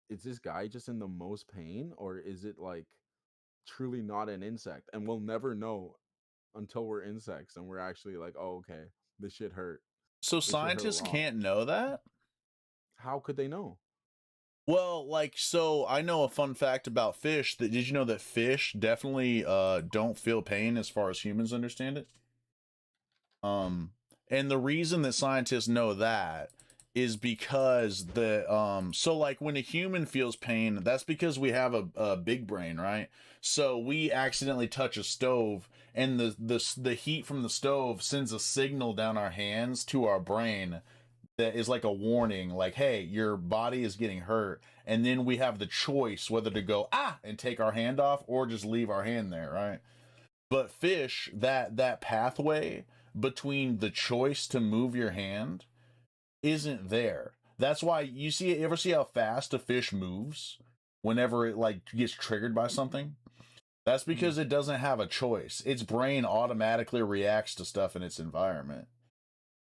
is this guy just in the most pain or is it like truly not an insect? And we'll never know until we're insects and we're actually like, oh, okay, this shit hurt. So scientists can't know that? How could they know? Well, like, so I know a fun fact about fish. That did you know that fish definitely don't feel pain as far as humans understand it? And the reason that scientists know that is because so like when a human feels pain, that's because we have a big brain, right? So we accidentally touch a stove and the heat from the stove sends a signal down our hands to our brain that is like a warning, like, hey, your body is getting hurt. And then we have the choice whether to go and take our hand off or just leave our hand there, right? But fish, that pathway between the choice to move your hand isn't there. That's why you ever see how fast a fish moves whenever it like gets triggered by something? That's because it doesn't have a choice. Its brain automatically reacts to stuff in its environment.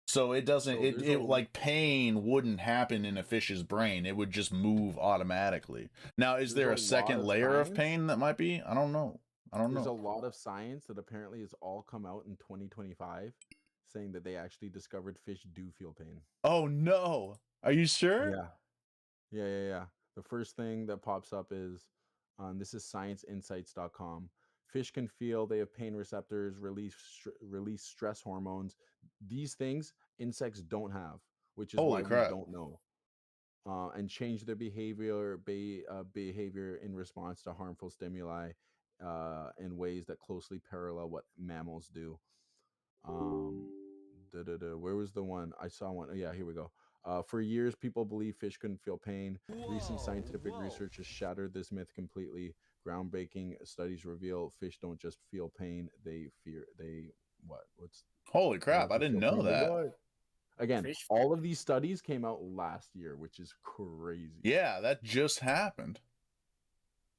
So it doesn't, like pain wouldn't happen in a fish's brain. It would just move automatically. Now, is there a second layer of pain that might be? I don't know. There's a lot of science that apparently has all come out in 2025 saying that they actually discovered fish do feel pain. Oh no. Are you sure? Yeah. The first thing that pops up is this is scienceinsights.com. Fish can feel, they have pain receptors, release stress hormones. These things insects don't have, which is why we don't know. And change their behavior in response to harmful stimuli in ways that closely parallel what mammals do. Where was the one? I saw one. Oh, yeah, here we go. For years, people believed fish couldn't feel pain. Recent scientific research has shattered this myth completely. Groundbreaking studies reveal fish don't just feel pain; what's Holy crap! I didn't know that. Again, Fish- all of these studies came out last year, which is crazy. Yeah, that just happened.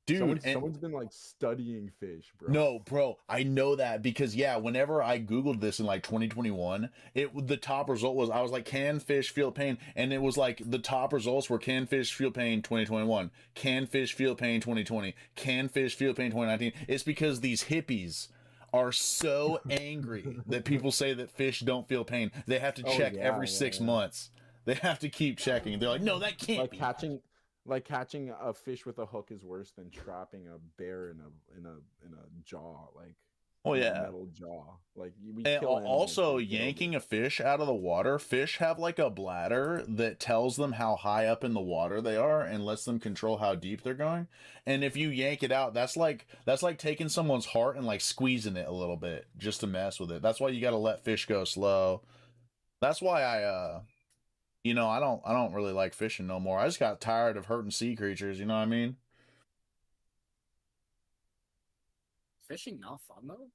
Dude, someone's been like studying fish, bro. No, bro, I know that because whenever I googled this in like 2021, the top result was I was like, can fish feel pain? And it was like the top results were can fish feel pain 2021, can fish feel pain 2020, can fish feel pain 2019. It's because these hippies are so angry that people say that fish don't feel pain. They have to check every 6 months. They have to keep checking. They're like, no, that can't Like be. catching a fish with a hook is worse than trapping a bear in a jaw, like Oh in a yeah. metal jaw. Like we And kill animals also to get over yanking it. a fish out of the water. Fish have like a bladder that tells them how high up in the water they are and lets them control how deep they're going. And if you yank it out, that's like taking someone's heart and like squeezing it a little bit just to mess with it. That's why you got to let fish go slow. That's why I don't really like fishing no more. I just got tired of hurting sea creatures, you know what I mean? Fishing not fun though.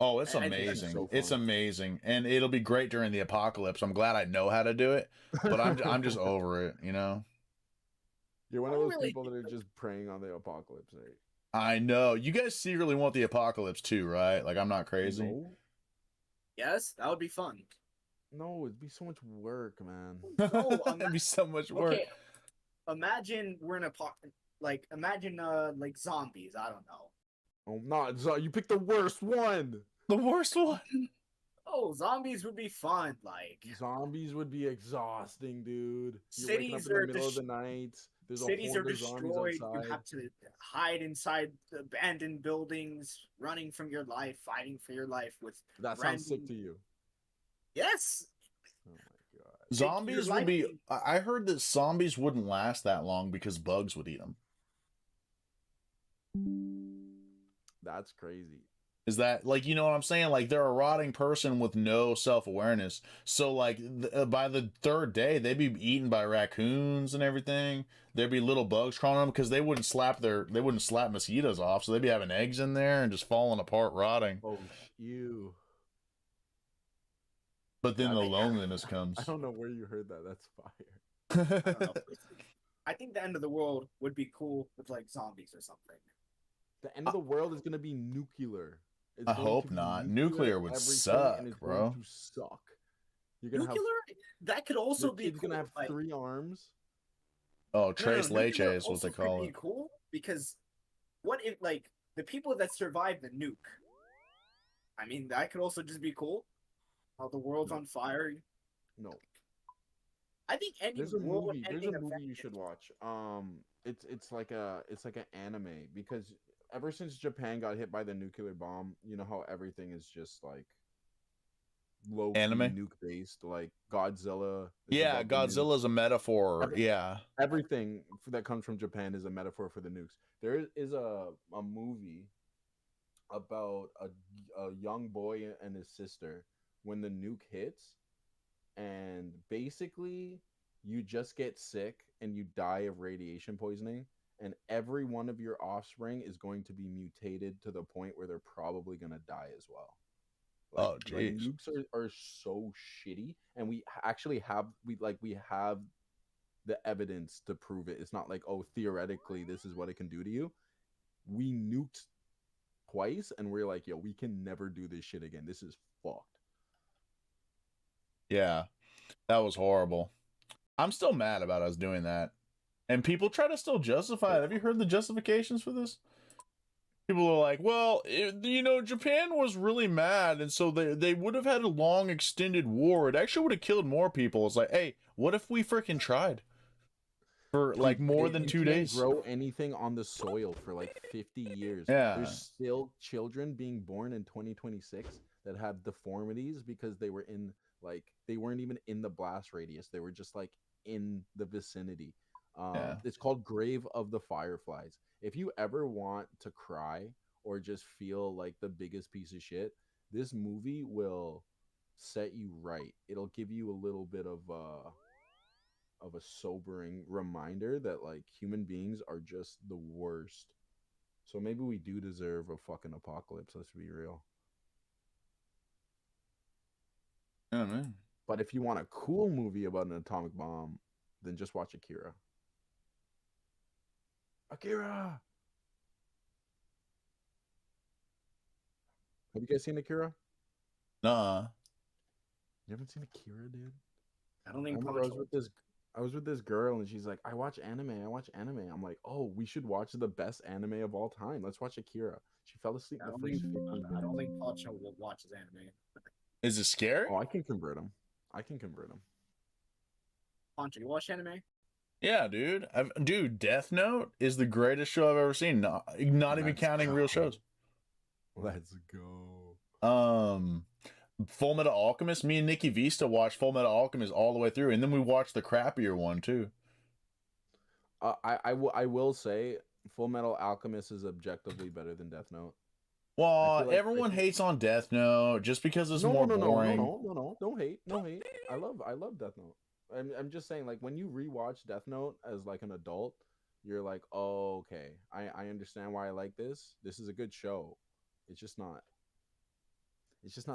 Oh, it's I think that's amazing. so It's fun. amazing. And it'll be great during the apocalypse. I'm glad I know how to do it, but I'm just over it, you know? You're one I of don't those really- people that are just preying on the apocalypse, right? I know. You guys secretly want the apocalypse too, right? Like I'm not crazy. No, Yes, that would be fun. no, it'd be so much work, man. No, It'd be so much work. Okay, imagine we're in a imagine like zombies. I don't know. Oh, not so you picked the worst one. The worst one. Oh, zombies would be fun. Like Zombies would be exhausting, dude. You're waking up Cities in the are middle of the night. There's a cities are horde of zombies destroyed. You outside. have to hide inside the abandoned buildings, running from your life, fighting for your life with. That sounds sick random- to you. Yes. Oh my god. Zombies your would be. life- I heard that zombies wouldn't last that long because bugs would eat them. That's crazy. Is that like, you know what I'm saying? Like they're a rotting person with no self-awareness. So like by the third day, they'd be eaten by raccoons and everything. There'd be little bugs crawling on them because they wouldn't slap mosquitoes off. So they'd be having eggs in there and just falling apart, rotting. Oh, you. But then I the think- loneliness comes. I don't know where you heard that. That's fire. I don't know. I think the end of the world would be cool with like zombies or something. The end of the world is gonna be nuclear. It's I going hope to be not. Nuclear would everything, suck, and it's bro. going to suck. You're gonna Nuclear? That could also your be kid's cool. gonna have like, 3 arms. Oh, Tres nuclear Leche is what also they call could it. be cool because what if like the people that survived the nuke? I mean, that could also just be cool. How the world's on fire. No, I think any there's a world movie. There's ending a movie event you is- should watch. It's like an anime because ever since Japan got hit by the nuclear bomb, you know how everything is just like low Anime? nuke based. Like Godzilla. is Yeah, about the nuke. Godzilla's a metaphor. Yeah. Everything that comes from Japan is a metaphor for the nukes. There is a movie about a young boy and his sister when the nuke hits, and basically you just get sick and you die of radiation poisoning, and every one of your offspring is going to be mutated to the point where they're probably going to die as well. Oh, Like jeez. nukes are so shitty, and we actually have we have the evidence to prove it. It's not like, oh, theoretically this is what it can do to you. We nuked twice and we're like, yo, we can never do this shit again. This is fucked. Yeah. That was horrible. I'm still mad about us doing that. And people try to still justify it. Have you heard the justifications for this? People are like, well, Japan was really mad, and so they would have had a long extended war. It actually would have killed more people. It's like, hey, what if we freaking tried for like more than You 2 can't days? grow anything on the soil for like 50 years. Yeah. There's still children being born in 2026 that have deformities because they weren't even in the blast radius. They were just like in the vicinity. Yeah. It's called Grave of the Fireflies. If you ever want to cry or just feel like the biggest piece of shit, this movie will set you right. It'll give you a little bit of a sobering reminder that like human beings are just the worst. So maybe we do deserve a fucking apocalypse. Let's be real. Yeah, man. But if you want a cool movie about an atomic bomb, then just watch Akira. Akira. Have you guys seen Akira? Nuh-uh. You haven't seen Akira, dude? I don't I think remember Panch will. I was with this girl and she's like, I watch anime. I'm like, oh, we should watch the best anime of all time. Let's watch Akira. She fell asleep I the don't first think 15 I don't minutes. think Panch will watch his anime. Is it scary? Oh, I can convert him. Panch, you watch anime? Yeah, dude. Dude, Death Note is the greatest show I've ever seen. Not even Let's counting real go. shows. Let's go. Full Metal Alchemist. Me and Nikki Vista watched Full Metal Alchemist all the way through, and then we watched the crappier one too. I will say Full Metal Alchemist is objectively better than Death Note. Well, feel like- everyone hates on Death Note just because it's No, more no, boring. no. Don't hate. I love Death Note. I'm just saying, like, when you rewatch Death Note as like an adult, you're like, oh, okay, I understand why I like this. This is a good show. It's just not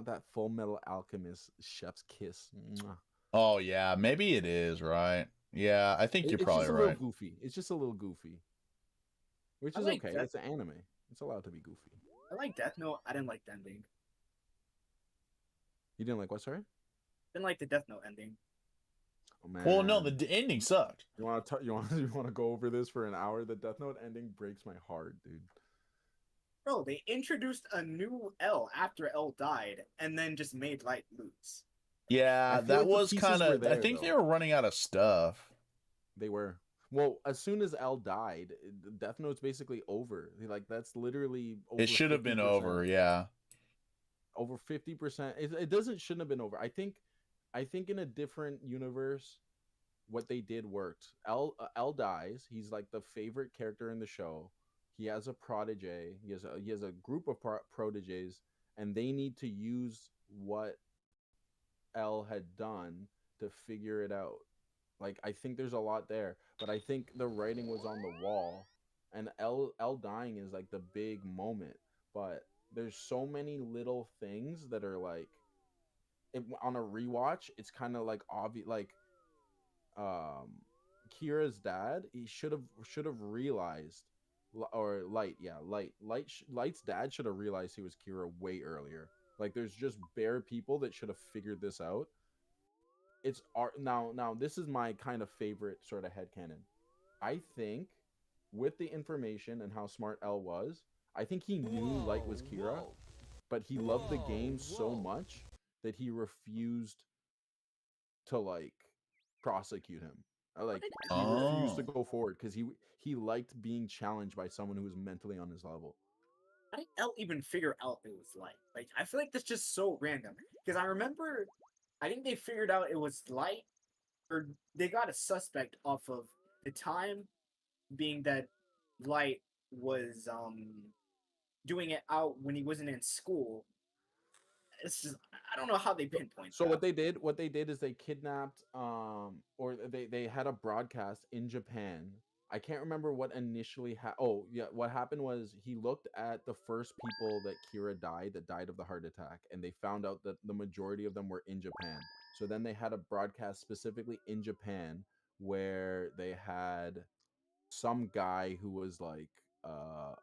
that Full Metal Alchemist chef's kiss. Mwah. Oh yeah, maybe it is, right? Yeah, I think you're It's probably just a right. little goofy. It's just a little goofy, which I is like okay. Death- It's an anime. It's allowed to be goofy. I like Death Note. I didn't like the ending. You didn't like what? Sorry. Didn't like the Death Note ending. Oh man. Well, no, the ending sucked. You want to go over this for an hour? The Death Note ending breaks my heart, dude. Bro, they introduced a new L after L died, and then just made Light lose. Yeah, I feel that like the was pieces kind were of. I there, think though. they were running out of stuff. They were. Well, as soon as L died, Death Note's basically over. Like, that's literally over. It should have been 50%. over. Yeah. Over 50%. It shouldn't have been over. I think in a different universe, what they did worked. L dies. He's like the favorite character in the show. He has a protege. He has a group of proteges, and they need to use what L had done to figure it out. Like, I think there's a lot there, but I think the writing was on the wall, and L dying is like the big moment. But there's so many little things that are like, on a rewatch, it's kind of like obvious. Like, Kira's dad, he should have realized, or Light's dad should have realized he was Kira way earlier. Like, there's just bare people that should have figured this out. It's art now. This is my kind of favorite sort of headcanon. I think with the information and how smart L was, I think he knew Light was Kira, but he loved the game so much that he refused to like prosecute him. Like, he refused to go forward because he liked being challenged by someone who was mentally on his level. How did L even figure out it was Light? Like, I feel like that's just so random. Because I remember, I think they figured out it was Light, or they got a suspect off of the time being that Light was doing it out when he wasn't in school. It's just, I don't know how they pinpoint. So what they did is they kidnapped or they had a broadcast in Japan. I can't remember what initially what happened was he looked at the first people that Kira died of the heart attack, and they found out that the majority of them were in Japan. So then they had a broadcast specifically in Japan where they had some guy who was like on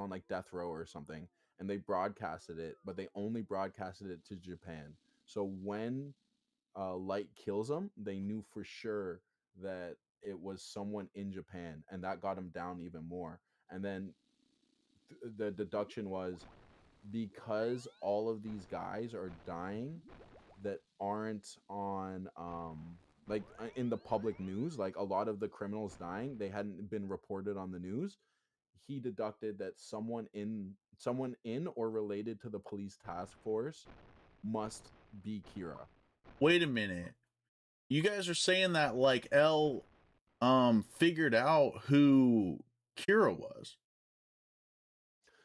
like death row or something, and they broadcasted it, but they only broadcasted it to Japan. So when Light kills him, they knew for sure that it was someone in Japan, and that got him down even more. And then the deduction was, because all of these guys are dying that aren't on in the public news, like a lot of the criminals dying, they hadn't been reported on the news. He deducted that someone in or related to the police task force must be Kira. Wait a minute. You guys are saying that like L figured out who Kira was.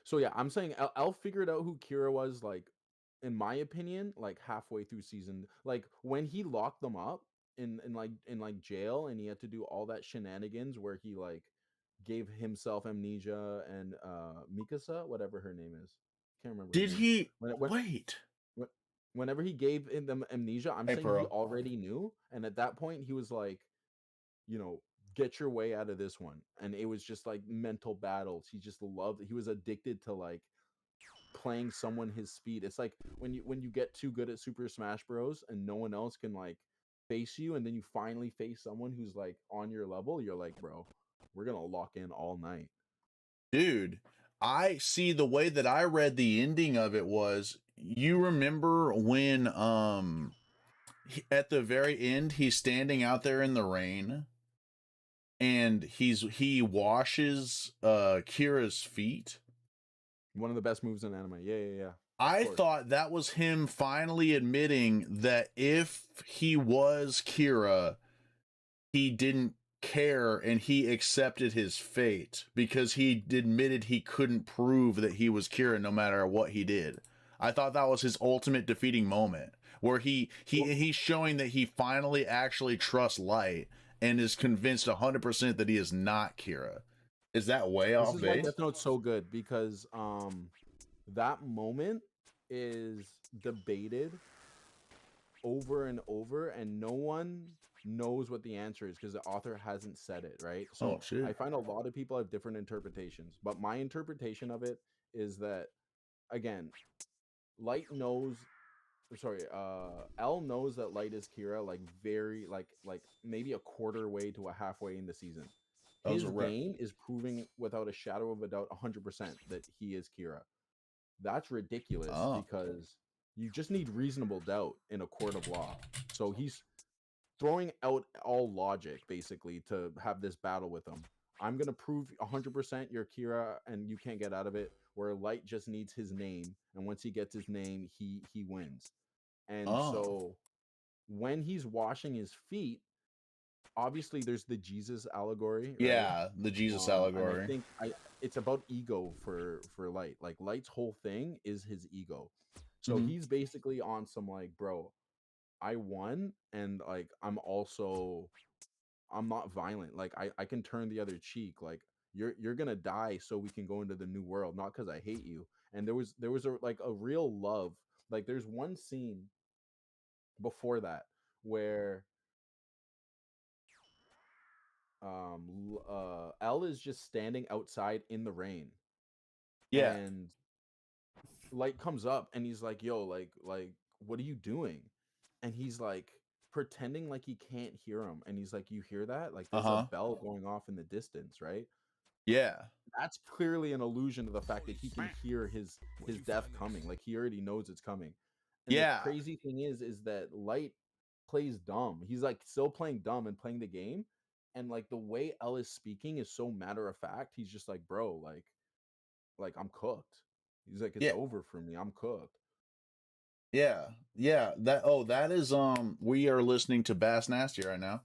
So yeah, I'm saying L figured out who Kira was, like, in my opinion, like halfway through season, like when he locked them up in jail, and he had to do all that shenanigans where he like gave himself amnesia, and Mikasa, whatever her name is, can't remember. Did he When, wait? whenever he gave them amnesia, I'm Hey, saying Pearl. he already knew, and at that point he was like, you know, get your way out of this one. And it was just like mental battles. He just loved it. He was addicted to like playing someone his speed. It's like when you get too good at Super Smash Bros and no one else can like face you, and then you finally face someone who's like on your level, you're like, bro, we're gonna lock in all night. Dude, I see the way that I read the ending of it was, you remember when at the very end he's standing out there in the rain and he washes Kira's feet. One of the best moves in anime. Yeah. I thought that was him finally admitting that if he was Kira, he didn't care and he accepted his fate because he admitted he couldn't prove that he was Kira no matter what he did. I thought that was his ultimate defeating moment, where he's showing that he finally actually trusts Light and is convinced 100% that he is not Kira. Is that way off This is why base? Death Note's so good, because that moment is debated over and over, and no one knows what the answer is because the author hasn't said it, right? So Oh, shit. I find a lot of people have different interpretations, but my interpretation of it is that, again, Light knows, sorry, L knows that Light is Kira, like very like maybe a quarter way to a halfway in the season. His game is proving without a shadow of a doubt 100% that he is Kira. That's ridiculous because you just need reasonable doubt in a court of law. So he's throwing out all logic basically to have this battle with him. I'm going to prove 100% you're Kira and you can't get out of it, where Light just needs his name, and once he gets his name, he wins. And so when he's washing his feet, obviously there's the Jesus allegory, right? Yeah, the Jesus allegory. And I think it's about ego for Light. Like Light's whole thing is his ego. So he's basically on some like, bro, I won, and like I'm not violent. Like I can turn the other cheek. Like you're gonna die so we can go into the new world, not because I hate you. And there was a real love. Like there's one scene before that where L is just standing outside in the rain. Yeah. And Light comes up and he's like, yo, like what are you doing? And he's like pretending like he can't hear him, and he's like, you hear that? Like there's a bell going off in the distance, right? Yeah. That's clearly an allusion to the fact that he can hear his death coming. Like he already knows it's coming. And the crazy thing is that Light plays dumb. He's like still playing dumb and playing the game, and like the way L is speaking is so matter of fact. He's just like, bro, like I'm cooked. He's like, it's over for me. I'm cooked. Yeah. That is we are listening to Bass Nasty right now.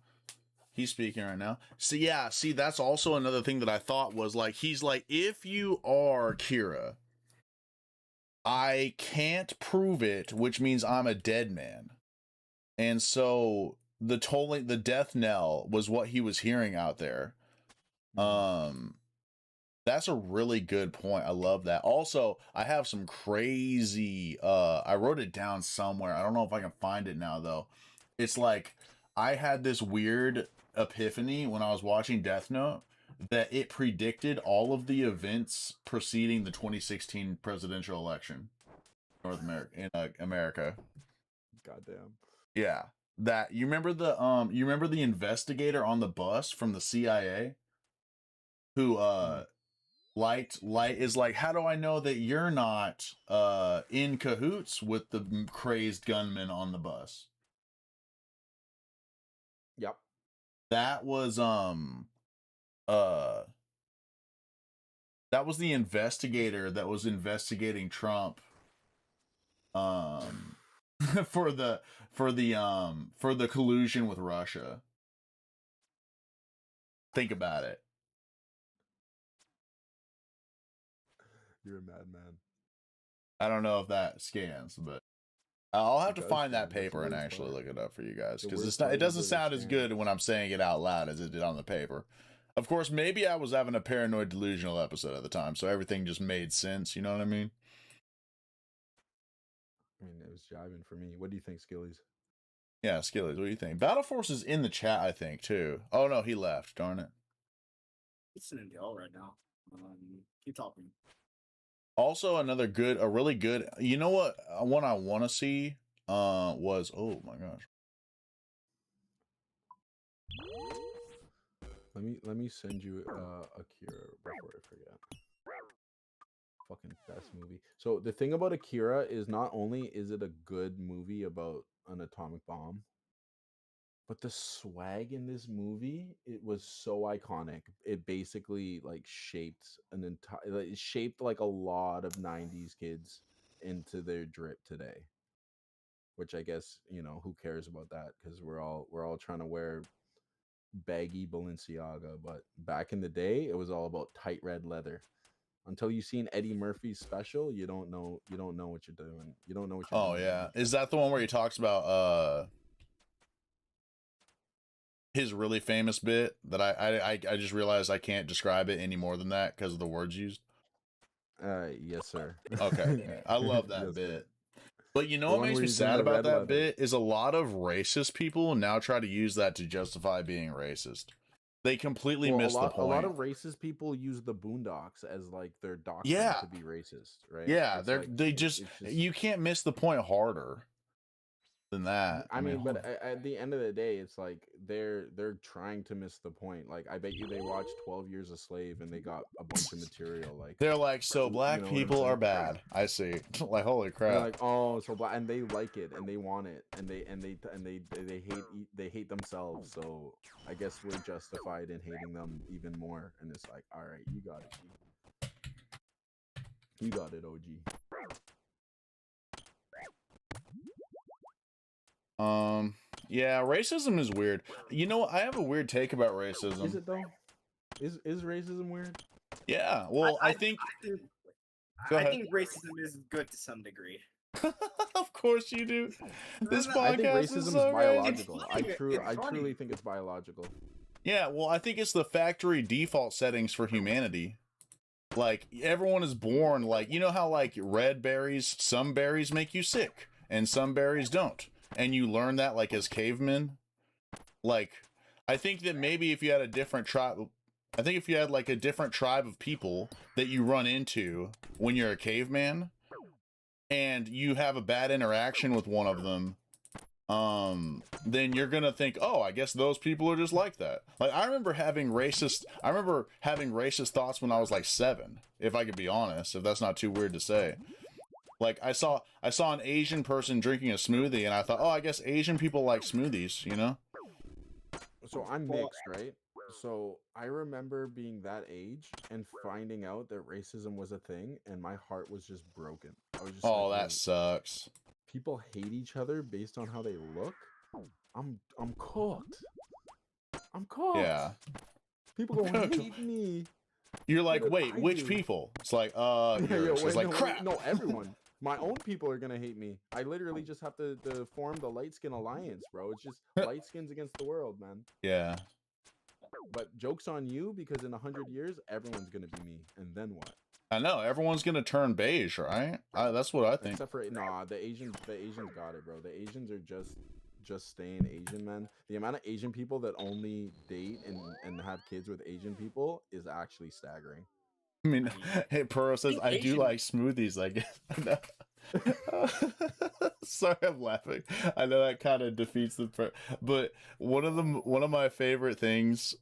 He's speaking right now. So yeah, see, that's also another thing that I thought was like, he's like, if you are Kira, I can't prove it, which means I'm a dead man. And so the death knell was what he was hearing out there. That's a really good point. I love that. Also, I have some crazy I wrote it down somewhere. I don't know if I can find it now though. It's like I had this weird epiphany when I was watching Death Note that it predicted all of the events preceding the 2016 presidential election in North America, in America. Goddamn. Yeah. That you remember the investigator on the bus from the CIA who Light is like, how do I know that you're not in cahoots with the crazed gunman on the bus? Yep. That was the investigator that was investigating Trump for the collusion with Russia. Think about it. You're a madman. I don't know if that scans, but I'll have to find that scan. That's the paper and worst actually part. look it up for you guys, The because worst it part is doesn't that it sound as scans. good when I'm saying it out loud as it did on the paper. Of course, maybe I was having a paranoid delusional episode at the time, so everything just made sense. You know what I mean? I mean, it was jiving for me. What do you think, Skillies? Yeah, Skillies, what do you think? Battle Force is in the chat, I think, too. Oh no, he left. Darn it. Listening to y'all right now. Keep talking. Also, a really good. You know what? One I want to see was, oh my gosh. Let me send you Akira before I forget. Fucking best movie. So the thing about Akira is not only is it a good movie about an atomic bomb, but the swag in this movie, it was so iconic. It basically like shaped an entire it shaped like a lot of 90s kids into their drip today. Which I guess, who cares about that, cuz we're all trying to wear baggy Balenciaga, but back in the day, it was all about tight red leather. Until you've seen Eddie Murphy's special, you don't know what you're doing. You don't know what you're doing. Oh yeah, is that the one where he talks about his really famous bit that I just realized I can't describe it any more than that because of the words used? Yes, sir. Okay, I love that Yes, bit. sir. But you know The what one makes where me he's in sad the about red that leather. bit is a lot of racist people now try to use that to justify being racist. They completely miss the point. A lot of racist people use the Boondocks as like their doctrine Yeah. to be racist, right? Yeah, It's they just you can't miss the point harder than that. I mean, but at the end of the day, it's like they're trying to miss the point. Like, I bet you they watched 12 Years a Slave and they got a bunch of material. Like, they're like, so black know what I'm people are saying? bad. I see. Like, holy crap. They're like, oh, so black, and they like it and they want it and they hate themselves. So I guess we're justified in hating them even more. And it's like, all right, you got it, G. You got it, OG. Yeah, racism is weird. You know, I have a weird take about racism. Is it though? Is racism weird? Yeah. Well, I think racism is good to some degree. Of course you do. This podcast I think racism is is so biological. I funny. truly think it's biological. Yeah, well, I think it's the factory default settings for humanity. Like, everyone is born, like, you know how, like, red berries, some berries make you sick, and some berries don't. And you learn that, like, as cavemen. Like, I think that maybe if you had a different tribe, I think if you had, like, a different tribe of people that you run into when you're a caveman, and you have a bad interaction with one of them, then you're gonna think, oh, I guess those people are just like that. Like, I remember having racist thoughts when I was like 7, if I could be honest, if that's not too weird to say. Like, I saw an Asian person drinking a smoothie, and I thought, oh, I guess Asian people like smoothies, you know? So I'm mixed, right? So I remember being that age and finding out that racism was a thing, and my heart was just broken. I was just oh, like, that sucks. People hate each other based on how they look. I'm cooked. I'm cooked. Yeah. People gonna hate me. You're like, wait, which people? It's like, it's like, crap. No, everyone. My own people are gonna hate me. I literally just have to form the light skin alliance, bro. It's just light skins against the world, man. Yeah. But joke's on you, because in 100 years, everyone's gonna be me. And then what? I know, everyone's gonna turn beige, right? That's what I think. Except for the Asians got it, bro. The Asians are just staying Asian, man. The amount of Asian people that only date and have kids with Asian people is actually staggering. I mean, hey, Puro says, I do like smoothies, I guess. Sorry, I'm laughing. I know that kind of defeats the but one of my favorite things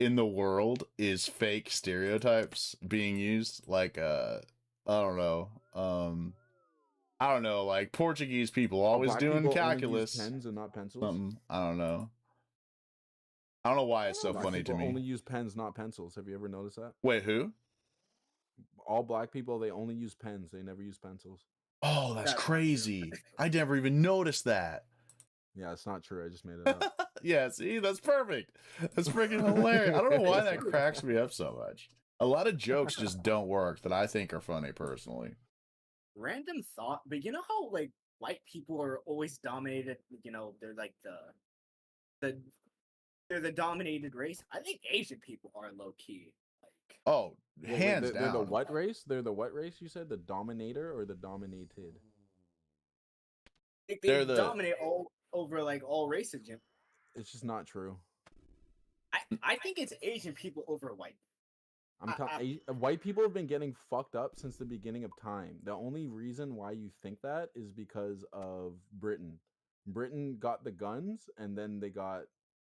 in the world is fake stereotypes being used. Like, I don't know, like Portuguese people always doing calculus. Only use pens and not pencils. Something, I don't know why it's so funny to me. Only use pens, not pencils. Have you ever noticed that? Wait, who? All black people, they only use pens. They never use pencils. Oh, that's crazy. I never even noticed that. Yeah, it's not true. I just made it up. Yeah, see, that's perfect. That's freaking hilarious. I don't know why that cracks me up so much. A lot of jokes just don't work that I think are funny personally. Random thought, but you know how like white people are always dominated, you know, they're like they're the dominated race. I think Asian people are low key. Like, oh, hands down. They're the what race? They're the what race, you said? The dominator or the dominated? Like, They're they the dominate all over like all races. Jim. It's just not true. I think it's Asian people over white. White people have been getting fucked up since the beginning of time. The only reason why you think that is because of Britain. Britain got the guns, and then they got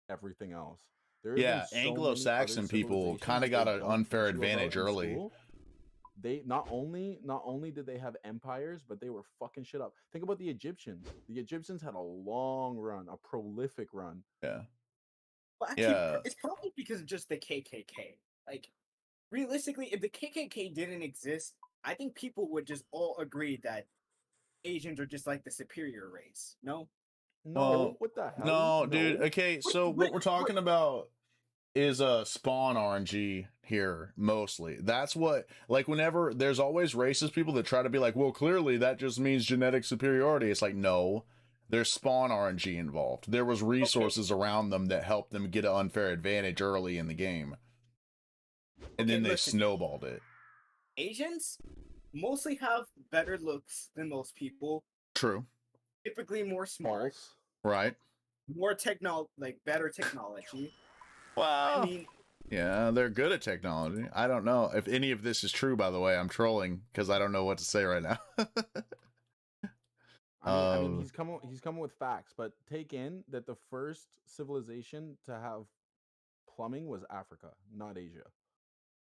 everything else. There have been so many Anglo-Saxon other people kind of civilizations got they an don't unfair teach you about advantage in early. school. They not only did they have empires, but they were fucking shit up. Think about the Egyptians. The Egyptians had a long run, a prolific run. Yeah. Well, actually, Yeah. it's probably because of just the KKK. Like, realistically, if the KKK didn't exist, I think people would just all agree that Asians are just like the superior race. No? No, Well, what the hell? No, dude. Okay, so what we're talking about is spawn RNG here mostly. That's what, like, whenever there's always racist people that try to be like, well, clearly that just means genetic superiority. It's like, no, there's spawn RNG involved. There was resources around them that helped them get an unfair advantage early in the game, and then they snowballed it. Asians mostly have better looks than most people. True. Typically more smart. Right. More better technology. Wow. I mean, yeah, they're good at technology. I don't know if any of this is true, by the way. I'm trolling because I don't know what to say right now. I mean, he's coming with facts, but take in that the first civilization to have plumbing was Africa, not Asia.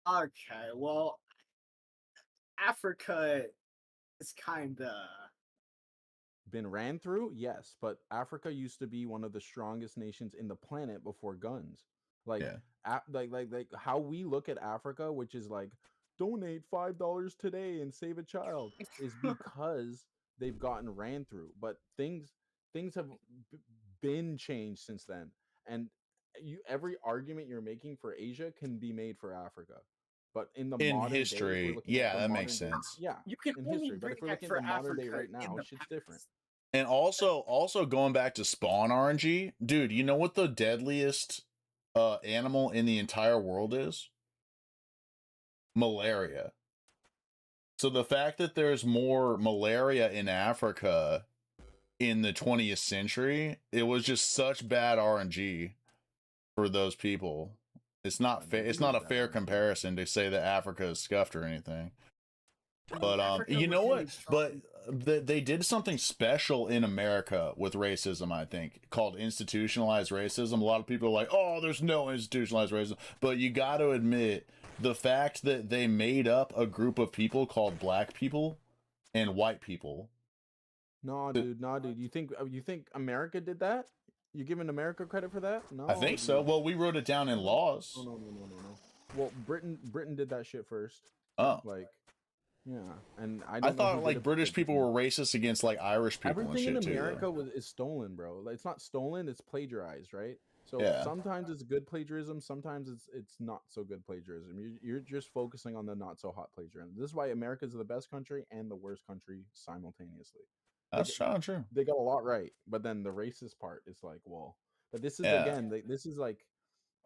Okay, well, Africa is kind of been ran through, yes, but Africa used to be one of the strongest nations in the planet before guns. Like, like how we look at Africa, which is like, donate $5 today and save a child, is because they've gotten ran through. But things have been changed since then, and every argument you're making for Asia can be made for Africa. But in the modern history, day, that makes sense. Yeah, you can in only history, but if we're looking at the modern day right now, shit's different. And also going back to spawn RNG, dude, you know what the deadliest animal in the entire world is? Malaria. So the fact that there's more malaria in Africa in the 20th century, it was just such bad RNG for those people. It's not fair. It's not a fair comparison to say that Africa is scuffed or anything. But you know what? But they did something special in America with racism, I think, called institutionalized racism. A lot of people are like, "Oh, there's no institutionalized racism," but you got to admit the fact that they made up a group of people called black people and white people. No, dude. You think America did that? You giving America credit for that? No, I think so. Well, we wrote it down in laws. No. Well, Britain did that shit first. Oh, like. Yeah, and I thought like British people were racist against like Irish people. Everything and shit in America too, is stolen, bro. Like, it's not stolen; it's plagiarized, right? So sometimes it's good plagiarism, sometimes it's not so good plagiarism. You're just focusing on the not so hot plagiarism. This is why America's the best country and the worst country simultaneously. That's true. They got a lot right, but then the racist part is like, well, but this is this is like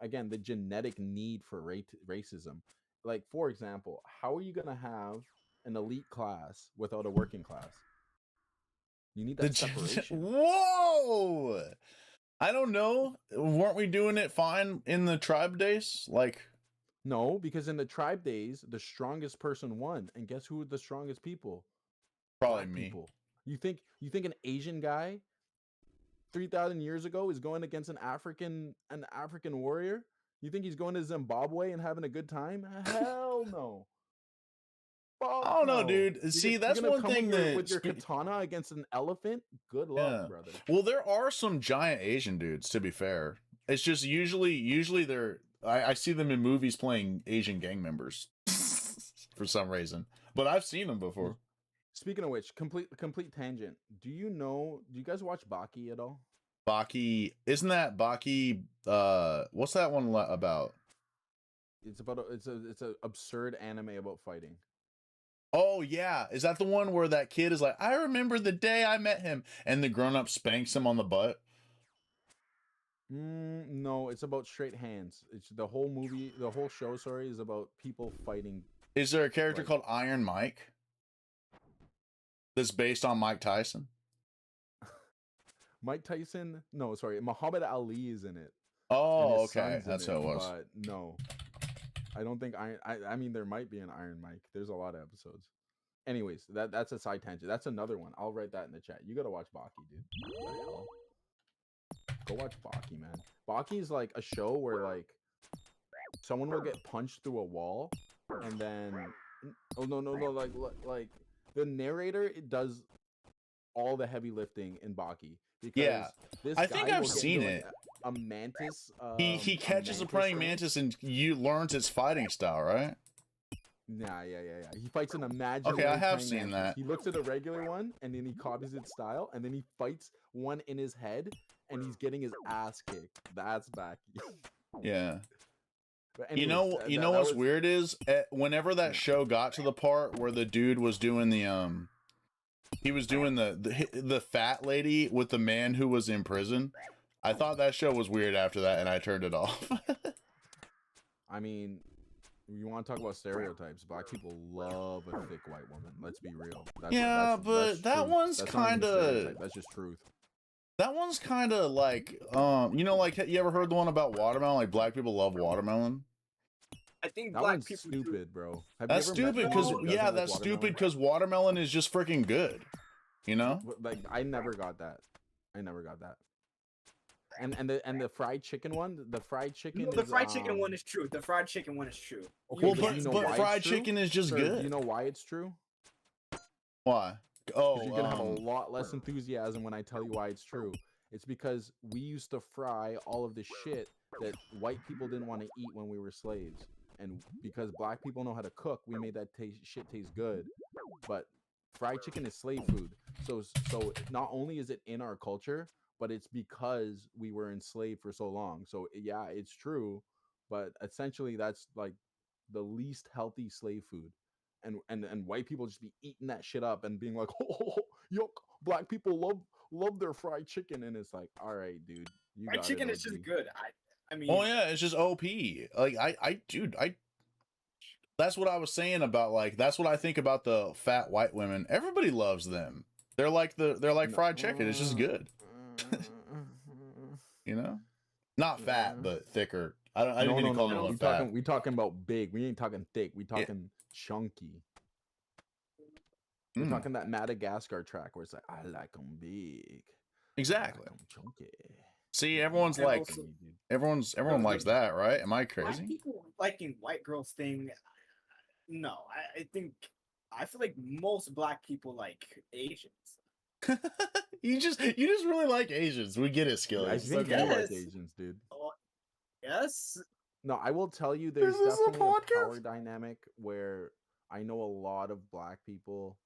again the genetic need for racism. Like, for example, how are you gonna have an elite class without a working class? You need that separation. Whoa! I don't know. Weren't we doing it fine in the tribe days? Like, no, because in the tribe days, the strongest person won, and guess who were the strongest people? Probably me. People. You think an Asian guy 3,000 years ago is going against an African warrior? You think he's going to Zimbabwe and having a good time? Hell no. Oh no, dude. See, that's one thing that with your katana against an elephant. Good luck, brother. Well, there are some giant Asian dudes. To be fair, it's just usually they're. I see them in movies playing Asian gang members for some reason, but I've seen them before. Speaking of which, complete tangent. Do you guys watch Baki at all? Baki, isn't that Baki? What's that one about? It's about it's a absurd anime about fighting. Oh yeah, is that the one where that kid is like, I remember the day I met him, and the grown-up spanks him on the butt? No, it's about straight hands. It's the whole movie, the whole show. Sorry, is about people fighting. Is there a character called Iron Mike that's based on Mike Tyson? Mike Tyson. No, sorry, Muhammad Ali is in it. Oh, his okay, son's in that's it, how it was. But no, I don't think I mean, there might be an Iron Mike. There's a lot of episodes. Anyways, that's a side tangent. That's another one. I'll write that in the chat. You gotta watch Baki, dude. What the hell? Go watch Baki, man. Baki is like a show where like someone will get punched through a wall, and then no, like the narrator does all the heavy lifting in Baki because Yeah, this I think guy I've will get seen into, it. like, a mantis. He catches a praying thing. mantis and you learns its fighting style, right? Nah, yeah. He fights an imaginary. Okay, I have praying seen mantis. that. He looks at a regular one and then he copies its style, and then he fights one in his head, and he's getting his ass kicked. That's Baki. Yeah. But You anyways, know, that what's was- weird is whenever that show got to the part where the dude was doing he was doing the fat lady with the man who was in prison. I thought that show was weird after that, and I turned it off. I mean, you want to talk about stereotypes? Black people love a thick white woman. Let's be real. Yeah, but that's that truth. one's That's not even a kinda- stereotype, that's just truth. That one's kind of like, you know, like you ever heard the one about watermelon? Like black people love watermelon. I think That black one's people stupid, bro. Have That's you ever met stupid someone because who doesn't yeah, like that's watermelon? stupid because watermelon is just freaking good. You know? Like, I never got that. And the fried chicken one, the fried chicken. No, the is, fried chicken one is true. The fried chicken one is true. Okay, Well, but but, do you know but why it's fried true? chicken is just Sir, good. Do you know why it's true? Why? Oh, Because you're gonna have a lot less enthusiasm when I tell you why it's true. It's because we used to fry all of the shit that white people didn't want to eat when we were slaves, and because black people know how to cook, we made that shit taste good. But fried chicken is slave food, so not only is it in our culture, but it's because we were enslaved for so long. So yeah, it's true, but essentially that's like the least healthy slave food. And white people just be eating that shit up and being like, oh, yuck, black people love their fried chicken, and it's like, all right, dude, you Fried got chicken it, is just OG. good. I mean, Oh yeah, it's just OP. Like I that's what I was saying about like that's what I think about the fat white women. Everybody loves them. They're like fried chicken. It's just good. You know? Not fat, but thicker. I didn't mean to call no. them fat. We talking about big. We ain't talking thick. We talking chunky. We're Mm, talking that Madagascar track where it's like, I like them big. exactly. I like 'em chunky. See, everyone's And like also- everyone likes that, right? Am I black crazy? people liking white girls thing. No, I feel like most black people like Asians. you just really like Asians. We get it, I Skills. think Okay. you like Yes. Asians, dude. Yes, No, I will tell you, there's Is this a definitely a power podcast? dynamic where I know a lot of black people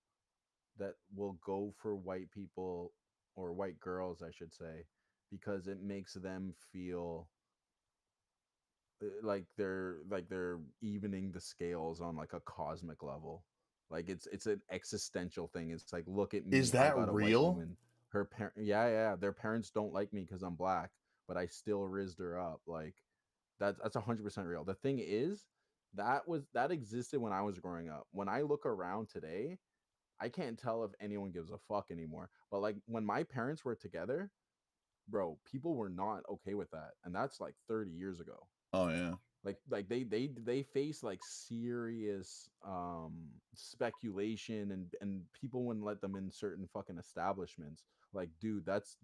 that will go for white people, or white girls, I should say, because it makes them feel like they're evening the scales on like a cosmic level. Like it's an existential thing. It's like, look at me. Is I that got a white real? woman. Her parent, yeah. Their parents don't like me because I'm black, but I still rizzed her up. Like that's 100% real. The thing is, that existed when I was growing up. When I look around today, I can't tell if anyone gives a fuck anymore. But like when my parents were together, bro, people were not okay with that, and that's like 30 years ago. Oh yeah. Like they face like serious speculation, and people wouldn't let them in certain fucking establishments. Like, dude, that's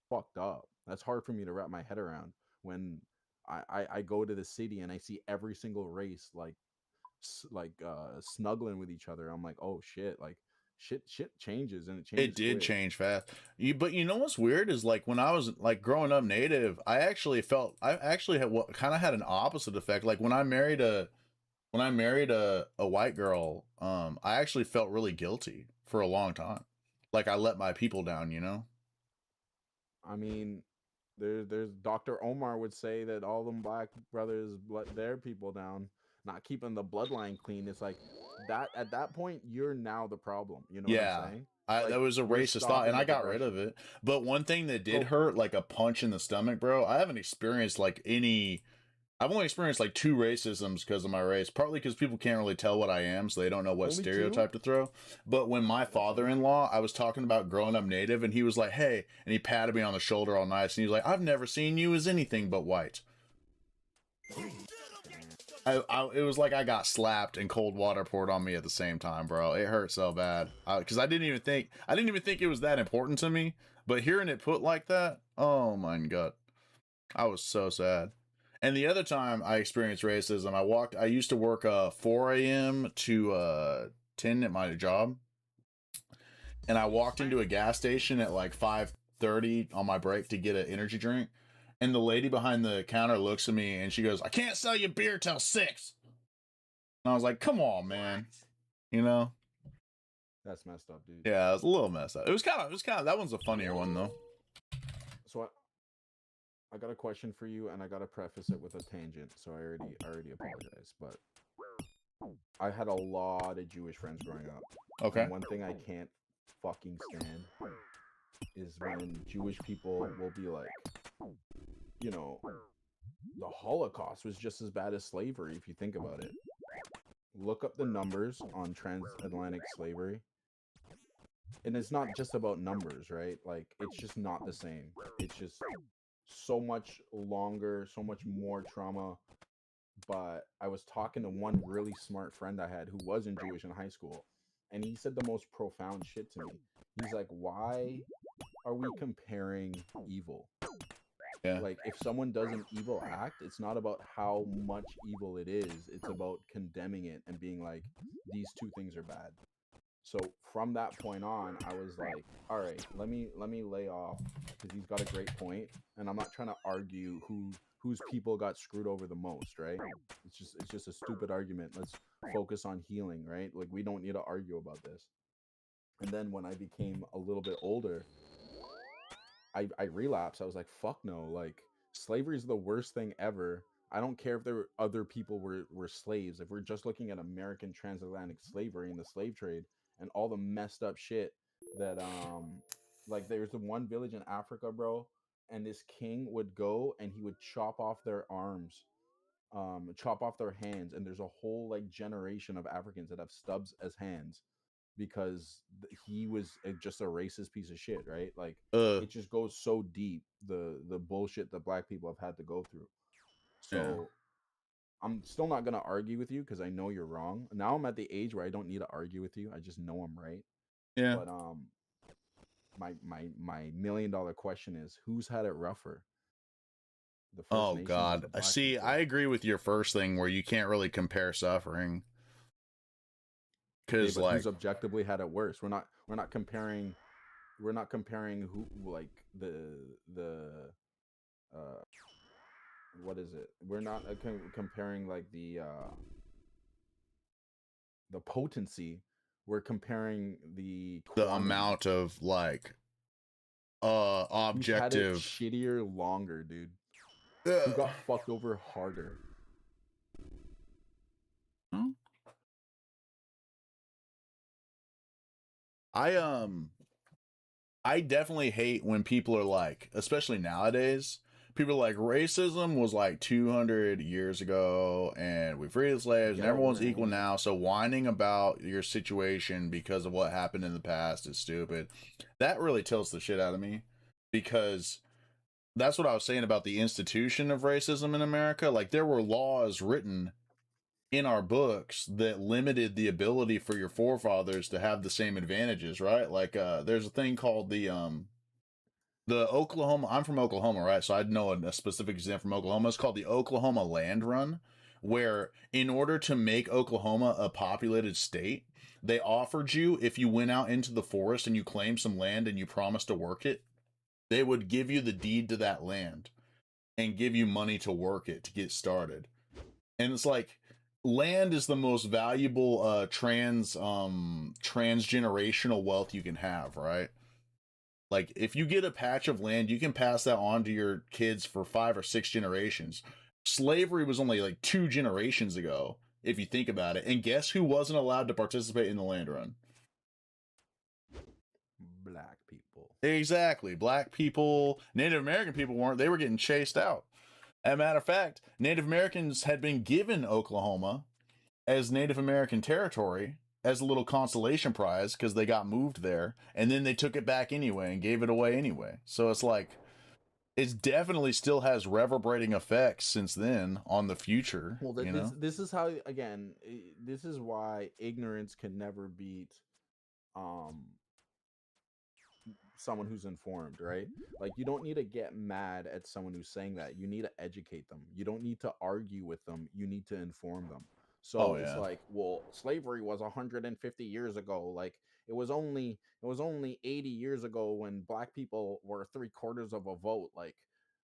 fucked up. That's hard for me to wrap my head around when I go to the city and I see every single race like snuggling with each other. I'm like, oh shit, like shit changes, and it changes. It did quick. change fast. But you know what's weird is like when I was like growing up native, I actually had what kind of had an opposite effect. Like when I married a white girl, I actually felt really guilty for a long time. Like I let my people down, you know? I mean, there's Dr. Omar would say that all them black brothers let their people down, not keeping the bloodline clean. It's like that at that point you're now the problem. You know what Yeah. I'm saying? That Like, was a we're racist thought, stopping and I the got rid of progression. it. But one thing that did Oh. hurt, like a punch in the stomach, bro, I haven't experienced like any I've only experienced like 2 racisms because of my race, partly because people can't really tell what I am, so they don't know what Only stereotype to throw. But when my father-in-law, I was talking about growing up Native, and he was like, "Hey," and he patted me on the shoulder all nice, and he was like, "I've never seen you as anything but white." It was like I got slapped and cold water poured on me at the same time, bro. It hurt so bad because I didn't even think it was that important to me. But hearing it put like that, oh my god, I was so sad. And the other time I experienced racism, I used to work 4 a.m. to 10 at my job, and I walked into a gas station at like 5:30 on my break to get an energy drink. And the lady behind the counter looks at me and she goes, "I can't sell you beer till 6." And I was like, "Come on, man." You know? That's messed up, dude. Yeah, it was a little messed up. It was kind of, that one's a funnier one though. So I got a question for you, and I gotta preface it with a tangent. So I already apologize, but I had a lot of Jewish friends growing up. Okay. And one thing I can't fucking stand is when Jewish people will be like, you know, the Holocaust was just as bad as slavery if you think about it. Look up the numbers on transatlantic slavery. And it's not just about numbers, right? Like, it's just not the same. It's just so much longer, so much more trauma. But I was talking to one really smart friend I had who wasn't Jewish in high school, and he said the most profound shit to me. He's like, why are we comparing evil? Yeah. Like, if someone does an evil act, it's not about how much evil it is. It's about condemning it and being like, these two things are bad. So from that point on, I was like, all right, let me lay off, because he's got a great point, and I'm not trying to argue whose people got screwed over the most, right? It's just a stupid argument. Let's focus on healing, right? Like, we don't need to argue about this. And then when I became a little bit older, I relapsed. I was like, fuck no, like, slavery is the worst thing ever. I don't care if there were other people were slaves. If we're just looking at American transatlantic slavery and the slave trade and all the messed up shit that like, there's the one village in Africa, bro, and this king would go and he would chop off their arms, chop off their hands, and there's a whole like generation of Africans that have stubs as hands because he was just a racist piece of shit, right? Like, it just goes so deep, the bullshit that black people have had to go through. So Yeah. I'm still not gonna argue with you because I know you're wrong. Now I'm at the age where I don't need to argue with you. I just know I'm right. Yeah. But my $1,000,000 question is, who's had it rougher? The First Oh Nations or god. the black See, people? I agree with your first thing where you can't really compare suffering. Okay, Cuz but like who's objectively had it worse? We're not comparing who, like, the what is it? We're not comparing like the potency. We're comparing the the quantity. amount of like Who's had it objective shittier longer, dude? Who got fucked over harder? Huh? I definitely hate when people are like, especially nowadays, people are like, racism was like 200 years ago and we freed the slaves Get and over everyone's it, equal homie. now, so whining about your situation because of what happened in the past is stupid. That really tilts the shit out of me, because that's what I was saying about the institution of racism in America. Like, there were laws written in our books that limited the ability for your forefathers to have the same advantages, right? Like, there's a thing called the Oklahoma. I'm from Oklahoma, right? So I'd know a specific example from Oklahoma. It's called the Oklahoma Land Run, where in order to make Oklahoma a populated state, they offered you, if you went out into the forest and you claimed some land and you promised to work it, they would give you the deed to that land and give you money to work it to get started. And it's like, land is the most valuable transgenerational wealth you can have, right? Like, if you get a patch of land, you can pass that on to your kids for 5 or 6 generations. Slavery was only like 2 generations ago, if you think about it. And guess who wasn't allowed to participate in the land run? Black people. Exactly. Black people, Native American people weren't. They were getting chased out. As a matter of fact, Native Americans had been given Oklahoma as Native American territory as a little consolation prize because they got moved there, and then they took it back anyway and gave it away anyway. So it's like it definitely still has reverberating effects since then on the future. Well, this is how, again, this is why ignorance can never beat someone who's informed, right? Like, you don't need to get mad at someone who's saying that. You need to educate them. You don't need to argue with them. You need to inform them. So it's like, well, slavery was 150 years ago. Like, it was only 80 years ago when black people were 3/4 of a vote. Like,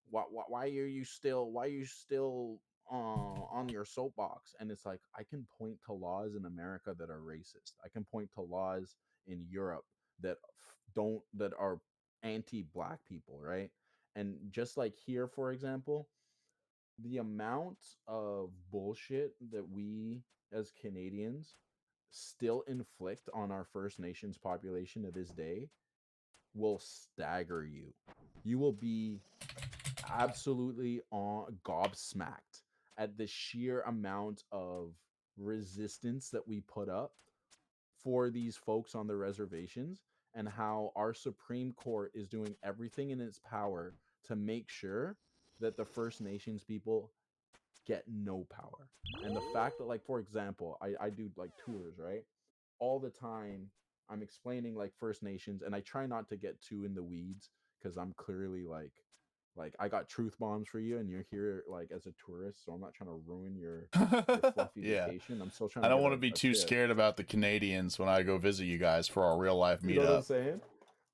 why are you still on your soapbox? And it's like, I can point to laws in America that are racist. I can point to laws in Europe that that are anti-black people, right? And just like here, for example, the amount of bullshit that we as Canadians still inflict on our First Nations population to this day will stagger you. You will be absolutely gobsmacked at the sheer amount of resistance that we put up for these folks on the reservations, and how our Supreme Court is doing everything in its power to make sure that the First Nations people get no power. And the fact that, like, for example, I do like tours, right? All the time I'm explaining like First Nations, and I try not to get too in the weeds because I'm clearly like I got truth bombs for you, and you're here like as a tourist, so I'm not trying to ruin your fluffy vacation. I'm still trying. I don't want to be too scared about the Canadians when I go visit you guys for our real life meetup. You know what I'm saying?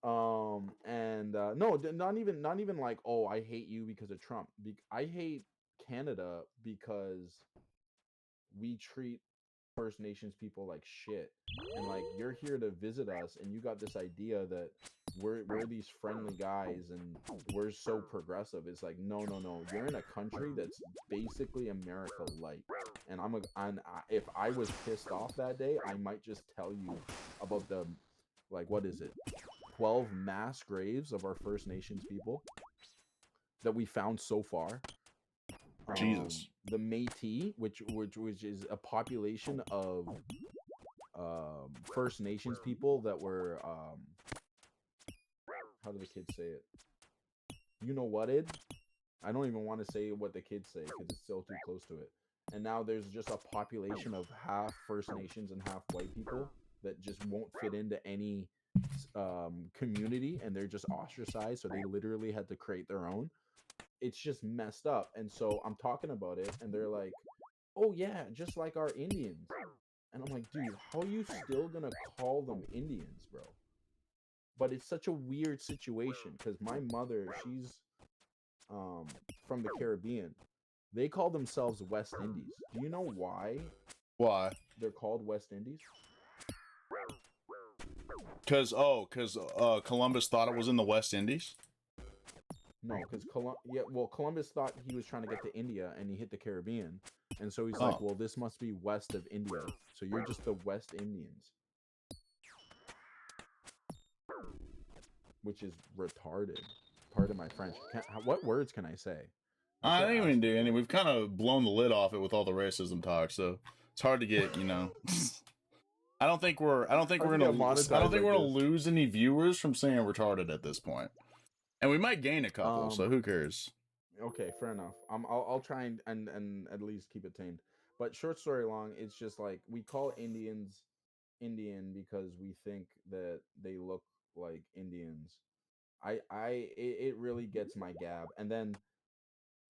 No, not even like, oh, I hate you because of Trump. I hate Canada because we treat First Nations people like shit, and like, you're here to visit us, and you got this idea that we're these friendly guys and we're so progressive. It's like, no, you're in a country that's basically America light, and if I was pissed off that day, I might just tell you about the, like, what is it, 12 mass graves of our First Nations people that we found so far. Jesus. The Métis, which is a population of First Nations people that were how do the kids say it? You know what, it? I don't even want to say what the kids say because it's still too close to it. And now there's just a population of half First Nations and half white people that just won't fit into any community, and they're just ostracized, so they literally had to create their own. It's just messed up. And so I'm talking about it, and they're like, oh yeah, just like our Indians. And I'm like, dude, how are you still gonna call them Indians, bro? But it's such a weird situation because my mother, she's from the Caribbean. They call themselves West Indies. Do you know why they're called West Indies? Because Columbus thought it was in the West Indies? No, because Columbus thought he was trying to get to India, and he hit the Caribbean, and so he's like, well, this must be west of India, so you're just the West Indians, which is retarded. Pardon my French. What words can I say? I didn't even do any. We've kind of blown the lid off it with all the racism talk, so it's hard to get, you know. I don't think we're gonna lose any viewers from saying retarded at this point. And we might gain a couple, so who cares? Okay, fair enough. I'll try and at least keep it tamed. But short story long, it's just like, we call Indians Indian because we think that they look like Indians. It really gets my gab. And then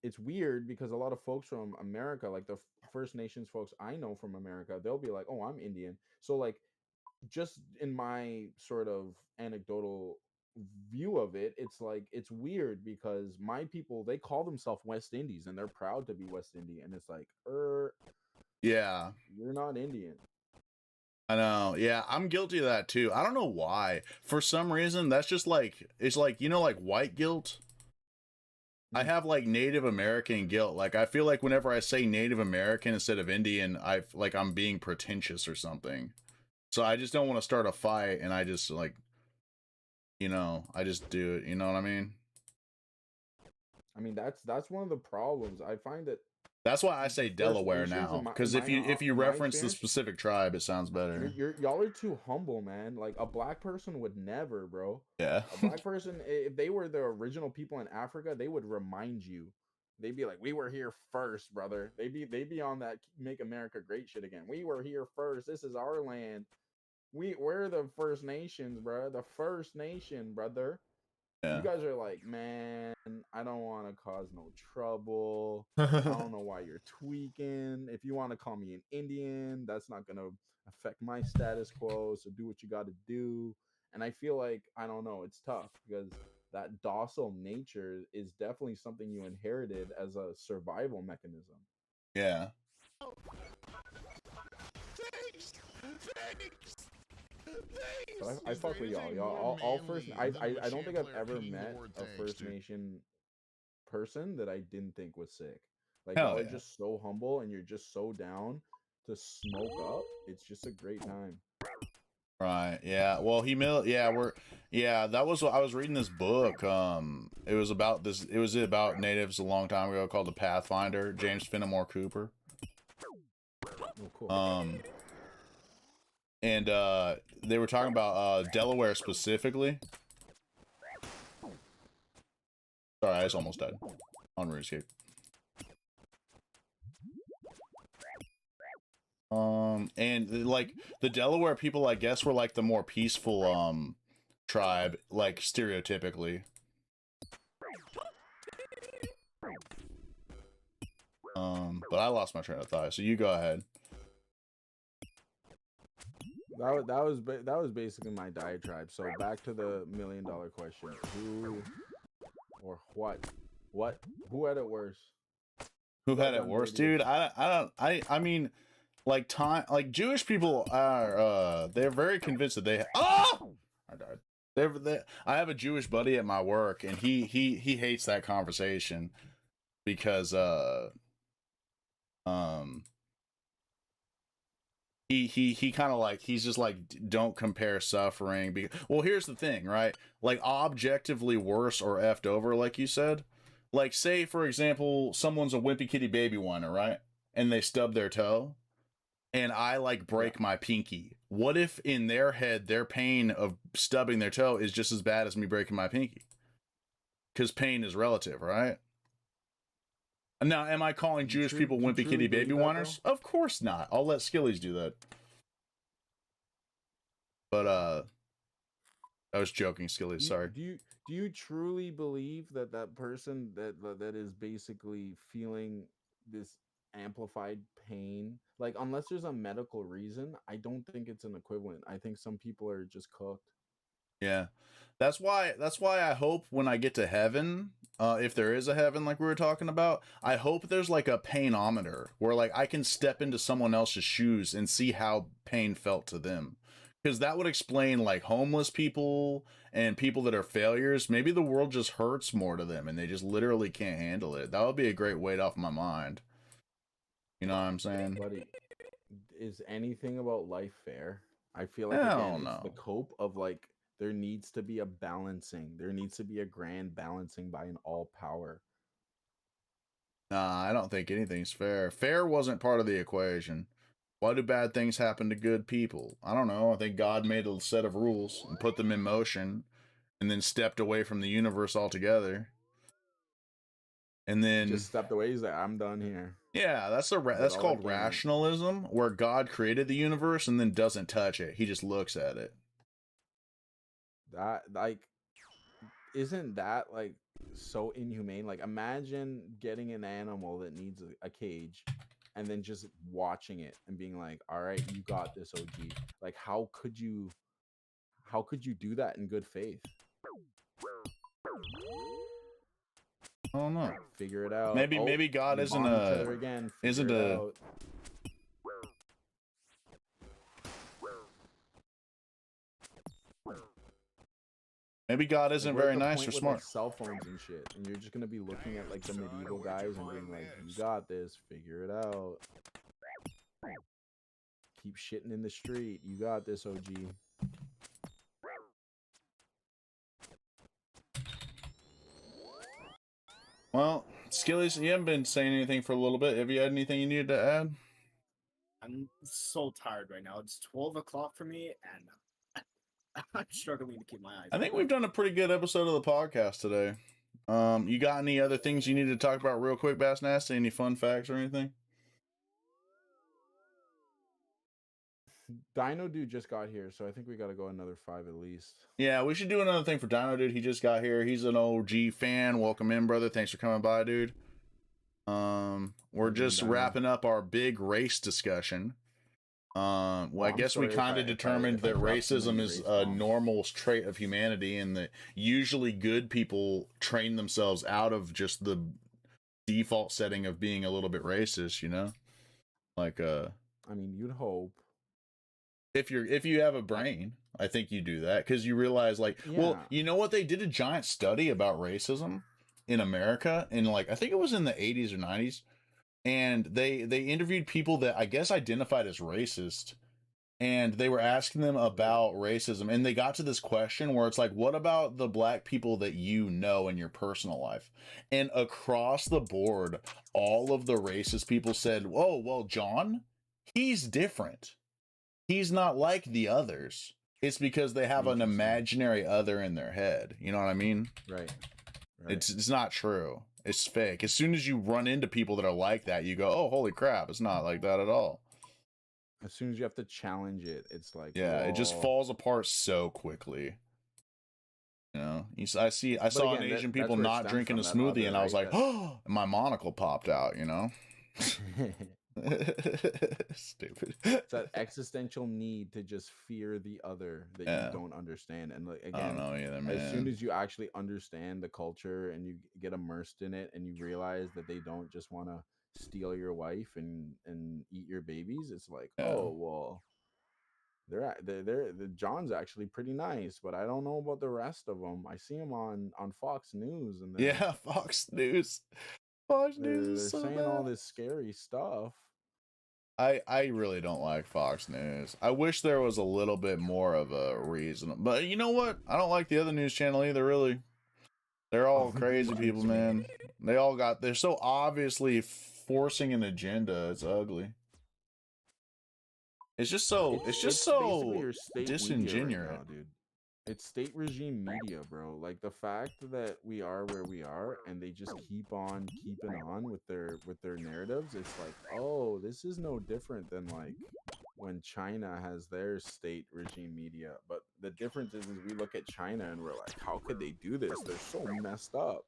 it's weird because a lot of folks from America, like the First Nations folks I know from America, they'll be like, oh, I'm Indian. So like, just in my sort of anecdotal view of it, it's like, it's weird because my people, they call themselves West Indies and they're proud to be West Indian, and it's like, yeah, you're not Indian. I know. Yeah, I'm guilty of that too. I don't know why. For some reason, that's just like, it's like, you know, like white guilt. I have like Native American guilt. Like, I feel like whenever I say Native American instead of Indian, I'm being pretentious or something. So I just don't want to start a fight, and I just like, you know, I just do it. You know what I mean? I mean, that's one of the problems. I find that That's why I say First Delaware Nations, now, in because if you in my reference the experience, specific tribe, it sounds better. y'all are too humble, man. Like a black person would never, bro. Yeah. A black person, if they were the original people in Africa, they would remind you. They'd be like, "We were here first, brother." They'd be on that "Make America Great" shit again. We were here first. This is our land. We're the First Nations, bro. The First Nation, brother. Yeah. You guys are like, man, I don't want to cause no trouble. I don't know why you're tweaking. If you want to call me an Indian, that's not going to affect my status quo. So do what you got to do. And I feel like, I don't know, it's tough because that docile nature is definitely something you inherited as a survival mechanism. Yeah. But I fuck with y'all. Y'all all First. I don't think I've ever met a First Nation person that I didn't think was sick. Like Hell y'all are yeah. just so humble and you're just so down to smoke up. It's just a great time. Right. Yeah. Well, that was I was reading this book. It was about this. It was about natives a long time ago called The Pathfinder. James Fenimore Cooper. Oh, cool. And they were talking about Delaware specifically. Sorry, I just almost died on RuneScape. And like the Delaware people, I guess, were like the more peaceful tribe, like stereotypically. But I lost my train of thought, so you go ahead. That was basically my diatribe. So back to the $1 million question: who or what? Who had it worse? Who had it worse, dude? I mean, like Jewish people are they're very convinced that they I died. I have a Jewish buddy at my work, and he hates that conversation because he kind of like, he's just like, don't compare suffering because, well, here's the thing, right? Like objectively worse or effed over, like you said. Like, say for example, someone's a wimpy kitty baby whiner, right? And they stub their toe, and I like break my pinky. What if in their head their pain of stubbing their toe is just as bad as me breaking my pinky? Because pain is relative, right? Now, am I calling Jewish people wimpy kitty baby whiners? Of course not. I'll let Skillies do that. But I was joking, Skillies. Sorry. Do you truly believe that that person that is basically feeling this amplified pain, like unless there's a medical reason, I don't think it's an equivalent. I think some people are just cooked. Yeah. That's why I hope when I get to heaven, if there is a heaven like we were talking about, I hope there's like a painometer where like I can step into someone else's shoes and see how pain felt to them. Because that would explain like homeless people and people that are failures. Maybe the world just hurts more to them and they just literally can't handle it. That would be a great weight off my mind. You know what I'm saying? Buddy, is anything about life fair? I feel like it's the cope of like, there needs to be a balancing. There needs to be a grand balancing by an all power. Nah, I don't think anything's fair. Fair wasn't part of the equation. Why do bad things happen to good people? I don't know. I think God made a set of rules and put them in motion and then stepped away from the universe altogether. And then just stepped away. He's like, I'm done here. Yeah, that's called rationalism, where God created the universe and then doesn't touch it. He just looks at it. That, like, isn't that like so inhumane? Like, imagine getting an animal that needs a cage and then just watching it and being like, all right, you got this, OG. Like, how could you do that in good faith? I don't know. Figure it out. Maybe God isn't a maybe God isn't very nice or smart. Like cell phones and shit, and you're just gonna be looking at like the medieval guys and being like, "You got this. Figure it out. Keep shitting in the street. You got this, OG." Well, Skillies, you haven't been saying anything for a little bit. Have you had anything you needed to add? I'm so tired right now. It's 12 o'clock for me, and I'm struggling to keep my eyes. I think open. we've done a pretty good episode of the podcast today. You got any other things you need to talk about real quick, Bass Nasty? Any fun facts or anything? Dino Dude just got here, so I think we got to go another 5 at least. Yeah, we should do another thing for Dino Dude. He just got here. He's an OG fan. Welcome in, brother. Thanks for coming by, dude. We're just wrapping up our big race discussion. Well, I guess we kind of determined that racism is a normal trait of humanity, and that usually good people train themselves out of just the default setting of being a little bit racist, you know? Like, I mean, you'd hope. if you have a brain, I think you do that because you realize, like, well, you know what? They did a giant study about racism in America, and like I think it was in the 80s or 90s, and they interviewed people that I guess identified as racist, and they were asking them about racism, and they got to this question where it's like, what about the black people that you know in your personal life? And across the board, all of the racist people said, oh, well, John, he's different. He's not like the others. It's because they have an imaginary other in their head. You know what I mean? Right. It's not true. It's fake. As soon as you run into people that are like that, you go, oh, holy crap, it's not like that at all. As soon as you have to challenge it, it's like, yeah, it just falls apart so quickly. You know, I saw an Asian people not drinking a smoothie, and I was like, oh, and my monocle popped out, you know? Stupid. It's that existential need to just fear the other that you don't understand. And like, again, I don't know either, man. As soon as you actually understand the culture and you get immersed in it and you realize that they don't just want to steal your wife and eat your babies, it's like, oh, well, the John's actually pretty nice, but I don't know about the rest of them. I see him on Fox News, and Fox News. Fox News they're is so saying bad. all this scary stuff. I really don't like Fox News. I wish there was a little bit more of a reason. But you know what? I don't like the other news channel either, really. They're all crazy people, man. They're so obviously forcing an agenda. It's ugly. It's just so disingenuous, right now, dude. It's state regime media, bro. Like the fact that we are where we are, and they just keep on keeping on with their narratives. It's like, oh, this is no different than like when China has their state regime media. But the difference is we look at China and we're like, how could they do this? They're so messed up.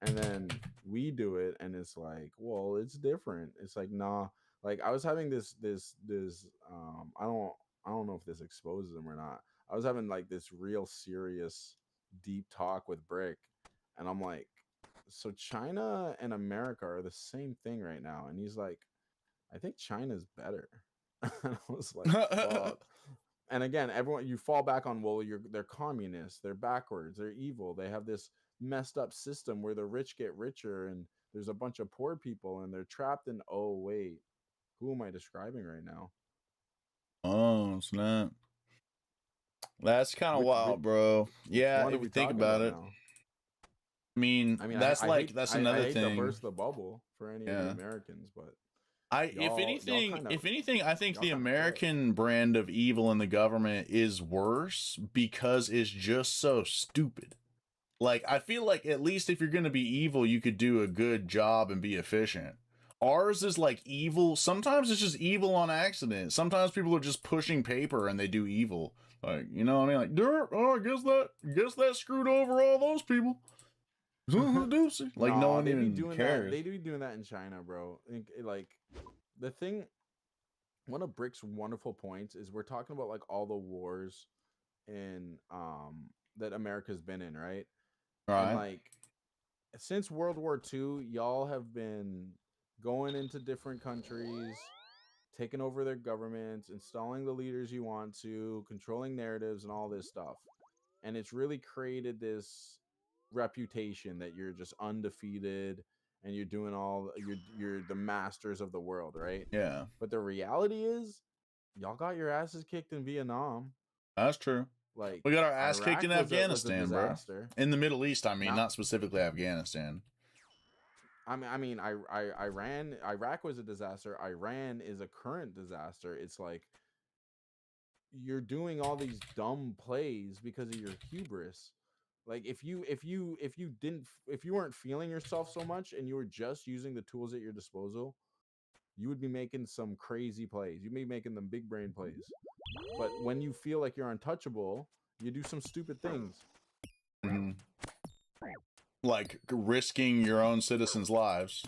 And then we do it, and it's like, well, it's different. It's like, nah. Like I was having this I don't know if this exposes them or not. I was having like this real serious deep talk with Brick, and I'm like, so China and America are the same thing right now. And he's like, I think China's better. And I was like, fuck. And again, you fall back on, well, they're communists, they're backwards, they're evil, they have this messed up system where the rich get richer and there's a bunch of poor people and they're trapped in, oh wait, who am I describing right now? Oh, snap. That's kind of wild, bro. Yeah, if you think about it. Now? I mean, that's another thing. I hate to burst the bubble for any of the Americans, but if anything, I think the American brand of evil in the government is worse because it's just so stupid. Like, I feel like at least if you're going to be evil, you could do a good job and be efficient. Ours is like evil. Sometimes it's just evil on accident. Sometimes people are just pushing paper and they do evil. Like, you know what I mean? Like, I guess that screwed over all those people. Like, no one even cares. They be doing that in China, bro. Like, the thing, one of Brick's wonderful points is we're talking about like all the wars in that America's been in, right? Right. And like since World War II, y'all have been going into different countries, taking over their governments, installing the leaders you want to, controlling narratives and all this stuff. And it's really created this reputation that you're just undefeated and you're doing you're the masters of the world, right? Yeah. But the reality is y'all got your asses kicked in Vietnam. That's true. Like, we got our ass kicked in Afghanistan, bro. In the Middle East, I mean, not specifically Afghanistan. Iraq was a disaster. Iran is a current disaster. It's like you're doing all these dumb plays because of your hubris. Like if you weren't feeling yourself so much and you were just using the tools at your disposal, you would be making some crazy plays. You'd be making them big brain plays. But when you feel like you're untouchable, you do some stupid things. Mhm. Like risking your own citizens' lives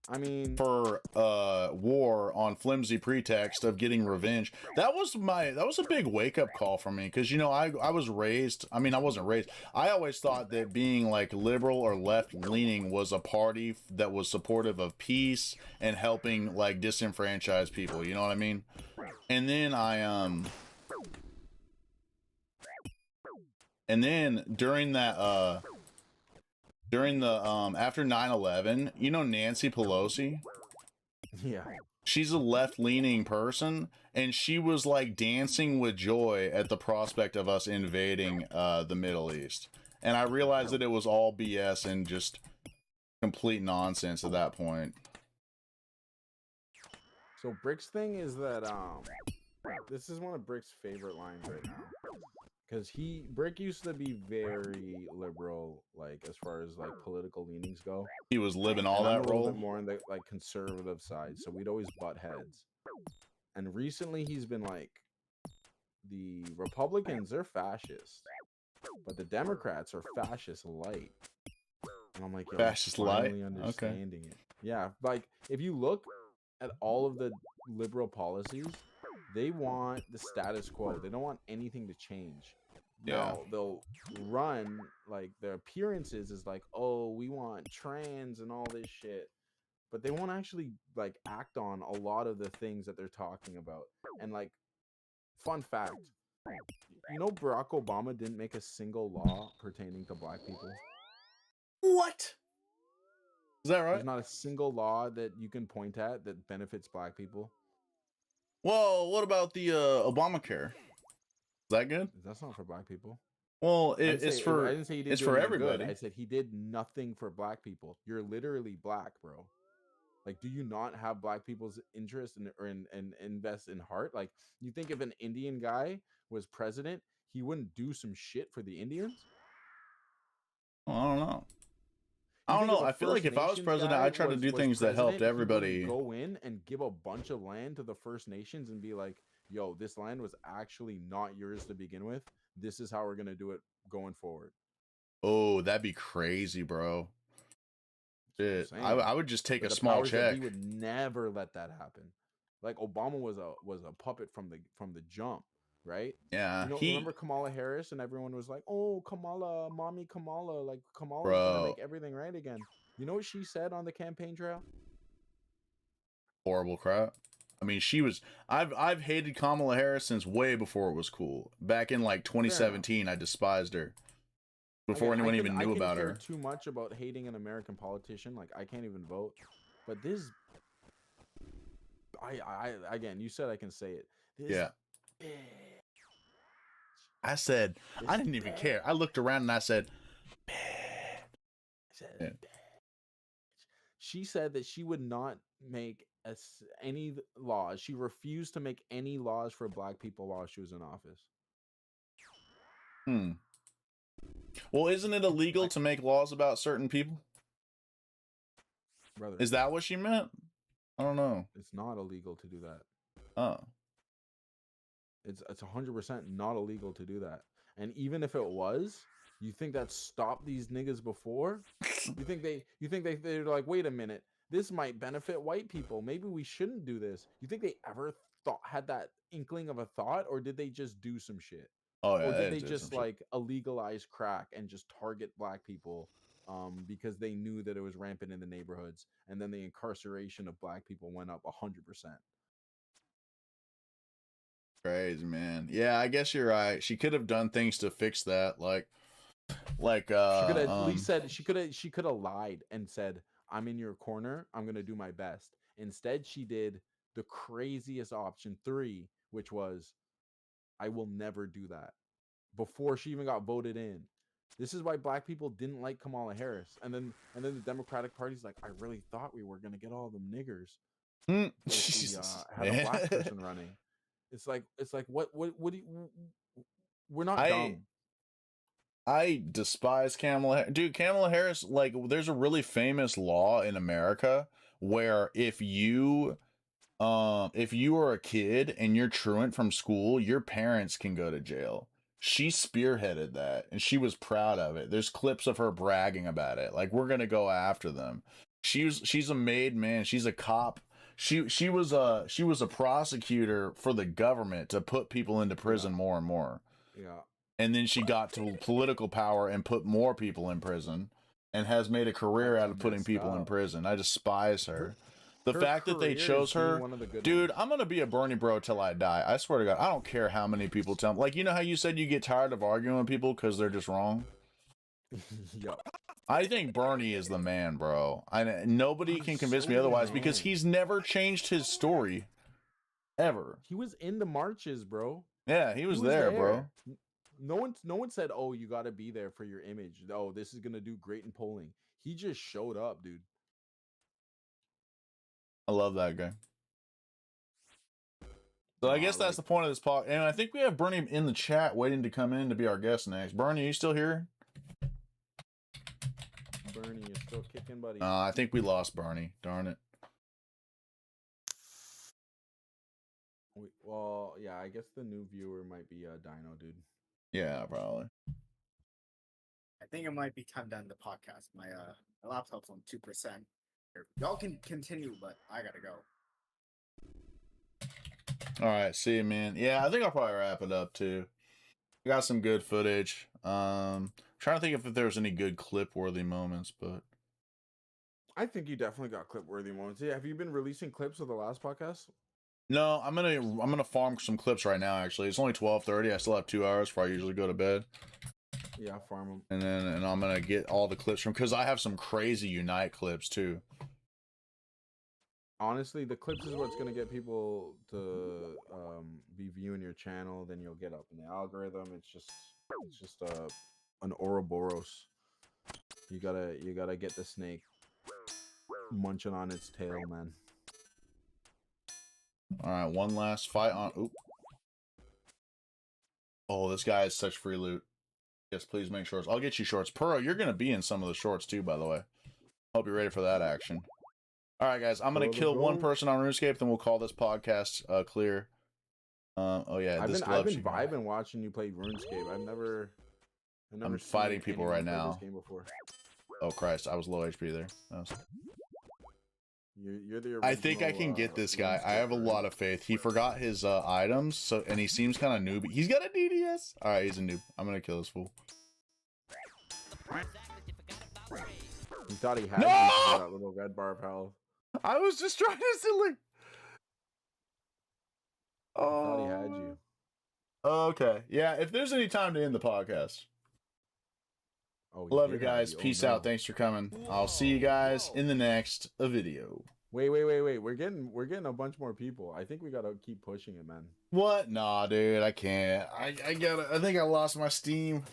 I mean, for war on flimsy pretext of getting revenge. That was a big wake-up call for me, because I was raised, I mean, I wasn't raised, I always thought that being like liberal or left-leaning was a party that was supportive of peace and helping like disenfranchised people, you know what I mean? And then during that during the after 9/11, Nancy Pelosi, yeah. she's a left-leaning person, and she was like dancing with joy at the prospect of us invading the Middle East. And I realized that it was all BS and just complete nonsense at that point. So Brick's thing is that this is one of Brick's favorite lines right now. Because Brick used to be very liberal, like as far as like political leanings go. He was living all And I'm that a little role. bit more on the like conservative side, so we'd always butt heads. And recently he's been like, the Republicans, they're fascist, but the Democrats are fascist light. And I'm like, yo, Fascist light? finally Okay. understanding it. Yeah, like if you look at all of the liberal policies, they want the status quo. They don't want anything to change. Now they'll run like their appearances is like, oh, we want trans and all this shit, but they won't actually like act on a lot of the things that they're talking about. And like, fun fact, Barack Obama didn't make a single law pertaining to black people. What? Is that right? There's not a single law that you can point at that benefits black people. Well, what about the Obamacare? Is that good? That's not for black people. Well, I didn't say he didn't it's do for anything everybody. good. I said he did nothing for black people. You're literally black, bro. Like, do you not have black people's interest and invest in heart? Like, you think if an Indian guy was president, he wouldn't do some shit for the Indians? Well, I don't know. I feel like if I was president, I'd try to do things that helped everybody. Go in and give a bunch of land to the First Nations and be like, yo, this land was actually not yours to begin with. This is how we're going to do it going forward. Oh, that'd be crazy, bro. Shit. I would just take a small check. He would never let that happen. Like, Obama was a puppet from the jump, right? Yeah. Remember Kamala Harris, and everyone was like, "Oh, Kamala, mommy Kamala, like Kamala's gonna make everything right again." You know what she said on the campaign trail? Horrible crap. I mean, I've hated Kamala Harris since way before it was cool. Back in like 2017, I despised her. Before anyone even knew about her. Too much about hating an American politician. Like, I can't even vote. But this, I again, you said I can say it. This bitch. I said, I didn't even care. I looked around and I said, bitch. She said that she would not make any laws. She refused to make any laws for black people while she was in office. Well, isn't it illegal to make laws about certain people? Brother, is that what she meant? I don't know. It's not illegal to do that. Oh. It's 100% not illegal to do that. And even if it was, you think that stopped these niggas before? you think they're like, wait a minute, this might benefit white people. Maybe we shouldn't do this. You think they ever had that inkling of a thought, or did they just do some shit? Oh, yeah, or did they just like illegalize crack and just target black people because they knew that it was rampant in the neighborhoods, and then the incarceration of black people went up 100%? Crazy, man. Yeah, I guess you're right. She could have done things to fix that, like she could have at least said, she could have lied and said, I'm in your corner, I'm gonna do my best. Instead, she did the craziest option 3, which was, I will never do that, before she even got voted in. This is why black people didn't like Kamala Harris, and then the Democratic Party's like, I really thought we were gonna get all them niggers. Jesus, Had a black person running. It's like what do you? We're not dumb. I despise Kamala. Dude, Kamala Harris, like, there's a really famous law in America where if you are a kid and you're truant from school, your parents can go to jail. She spearheaded that and she was proud of it. There's clips of her bragging about it. Like, we're gonna go after them. She's a made man. She's a cop. She was a prosecutor for the government to put people into prison more and more. Yeah. And then she got to political power and put more people in prison and has made a career out of putting people in prison. I despise her. The fact that they chose her, dude, I'm going to be a Bernie bro till I die. I swear to God, I don't care how many people tell me. Like, you know how you said you get tired of arguing with people because they're just wrong? Yep. I think Bernie is the man, bro. Nobody can convince me otherwise because he's never changed his story. Ever. He was in the marches, bro. Yeah, he was there, bro. No one said, "Oh, you got to be there for your image. Oh, this is gonna do great in polling." He just showed up, dude. I love that guy. So I guess that's the point of this podcast. And I think we have Bernie in the chat waiting to come in to be our guest next. Bernie, are you still here? Bernie, you're still kicking, buddy. I think we lost Bernie. Darn it. Well, yeah, I guess the new viewer might be Dino, dude. Yeah, probably. I think it might be time to end the podcast. My laptop's on 2%. Y'all can continue, but I gotta go. All right, see you, man. Yeah, I think I'll probably wrap it up too. We got some good footage. Trying to think if there's any good clip-worthy moments, but I think you definitely got clip-worthy moments. Yeah, have you been releasing clips of the last podcast? no, I'm gonna farm some clips right now. Actually, it's only 12:30. I still have 2 hours before I usually go to bed. Yeah, farm them. And I'm gonna get all the clips from because I have some crazy Unite clips too. Honestly, the clips is what's gonna get people to be viewing your channel. Then you'll get up in the algorithm. It's just an Ouroboros. You gotta get the snake munching on its tail, man. All right, one last fight on. Oop. Oh, this guy has such free loot. Yes, please make shorts. I'll get you shorts. Puro, you're gonna be in some of the shorts too, by the way. Hope you're ready for that action. All right, guys, I'm gonna kill one person on RuneScape, then we'll call this podcast clear. Oh yeah, I've been vibing watching you play RuneScape. I've never I'm fighting people right now. This game before. Oh Christ, I was low HP there. You're the original, I think I can get this guy. I have a lot of faith. He forgot his items, and he seems kind of newbie. He's got a DDS. All right, he's a noob. I'm gonna kill this fool. He thought he had that little red bar of health. I was just trying to silly. Oh, thought he had you. Okay, yeah. If there's any time to end the podcast. Oh, love you guys. Peace out. Thanks for coming. I'll see you guys in the next video. Wait. We're getting a bunch more people. I think we gotta keep pushing it, man. What? Nah, dude. I can't. I think I lost my steam.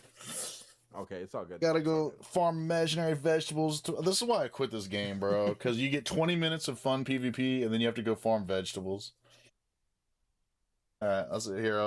Okay, it's all good. Gotta go farm imaginary vegetables. This is why I quit this game, bro. Because you get 20 minutes of fun PvP, and then you have to go farm vegetables. All right, I'll sit here.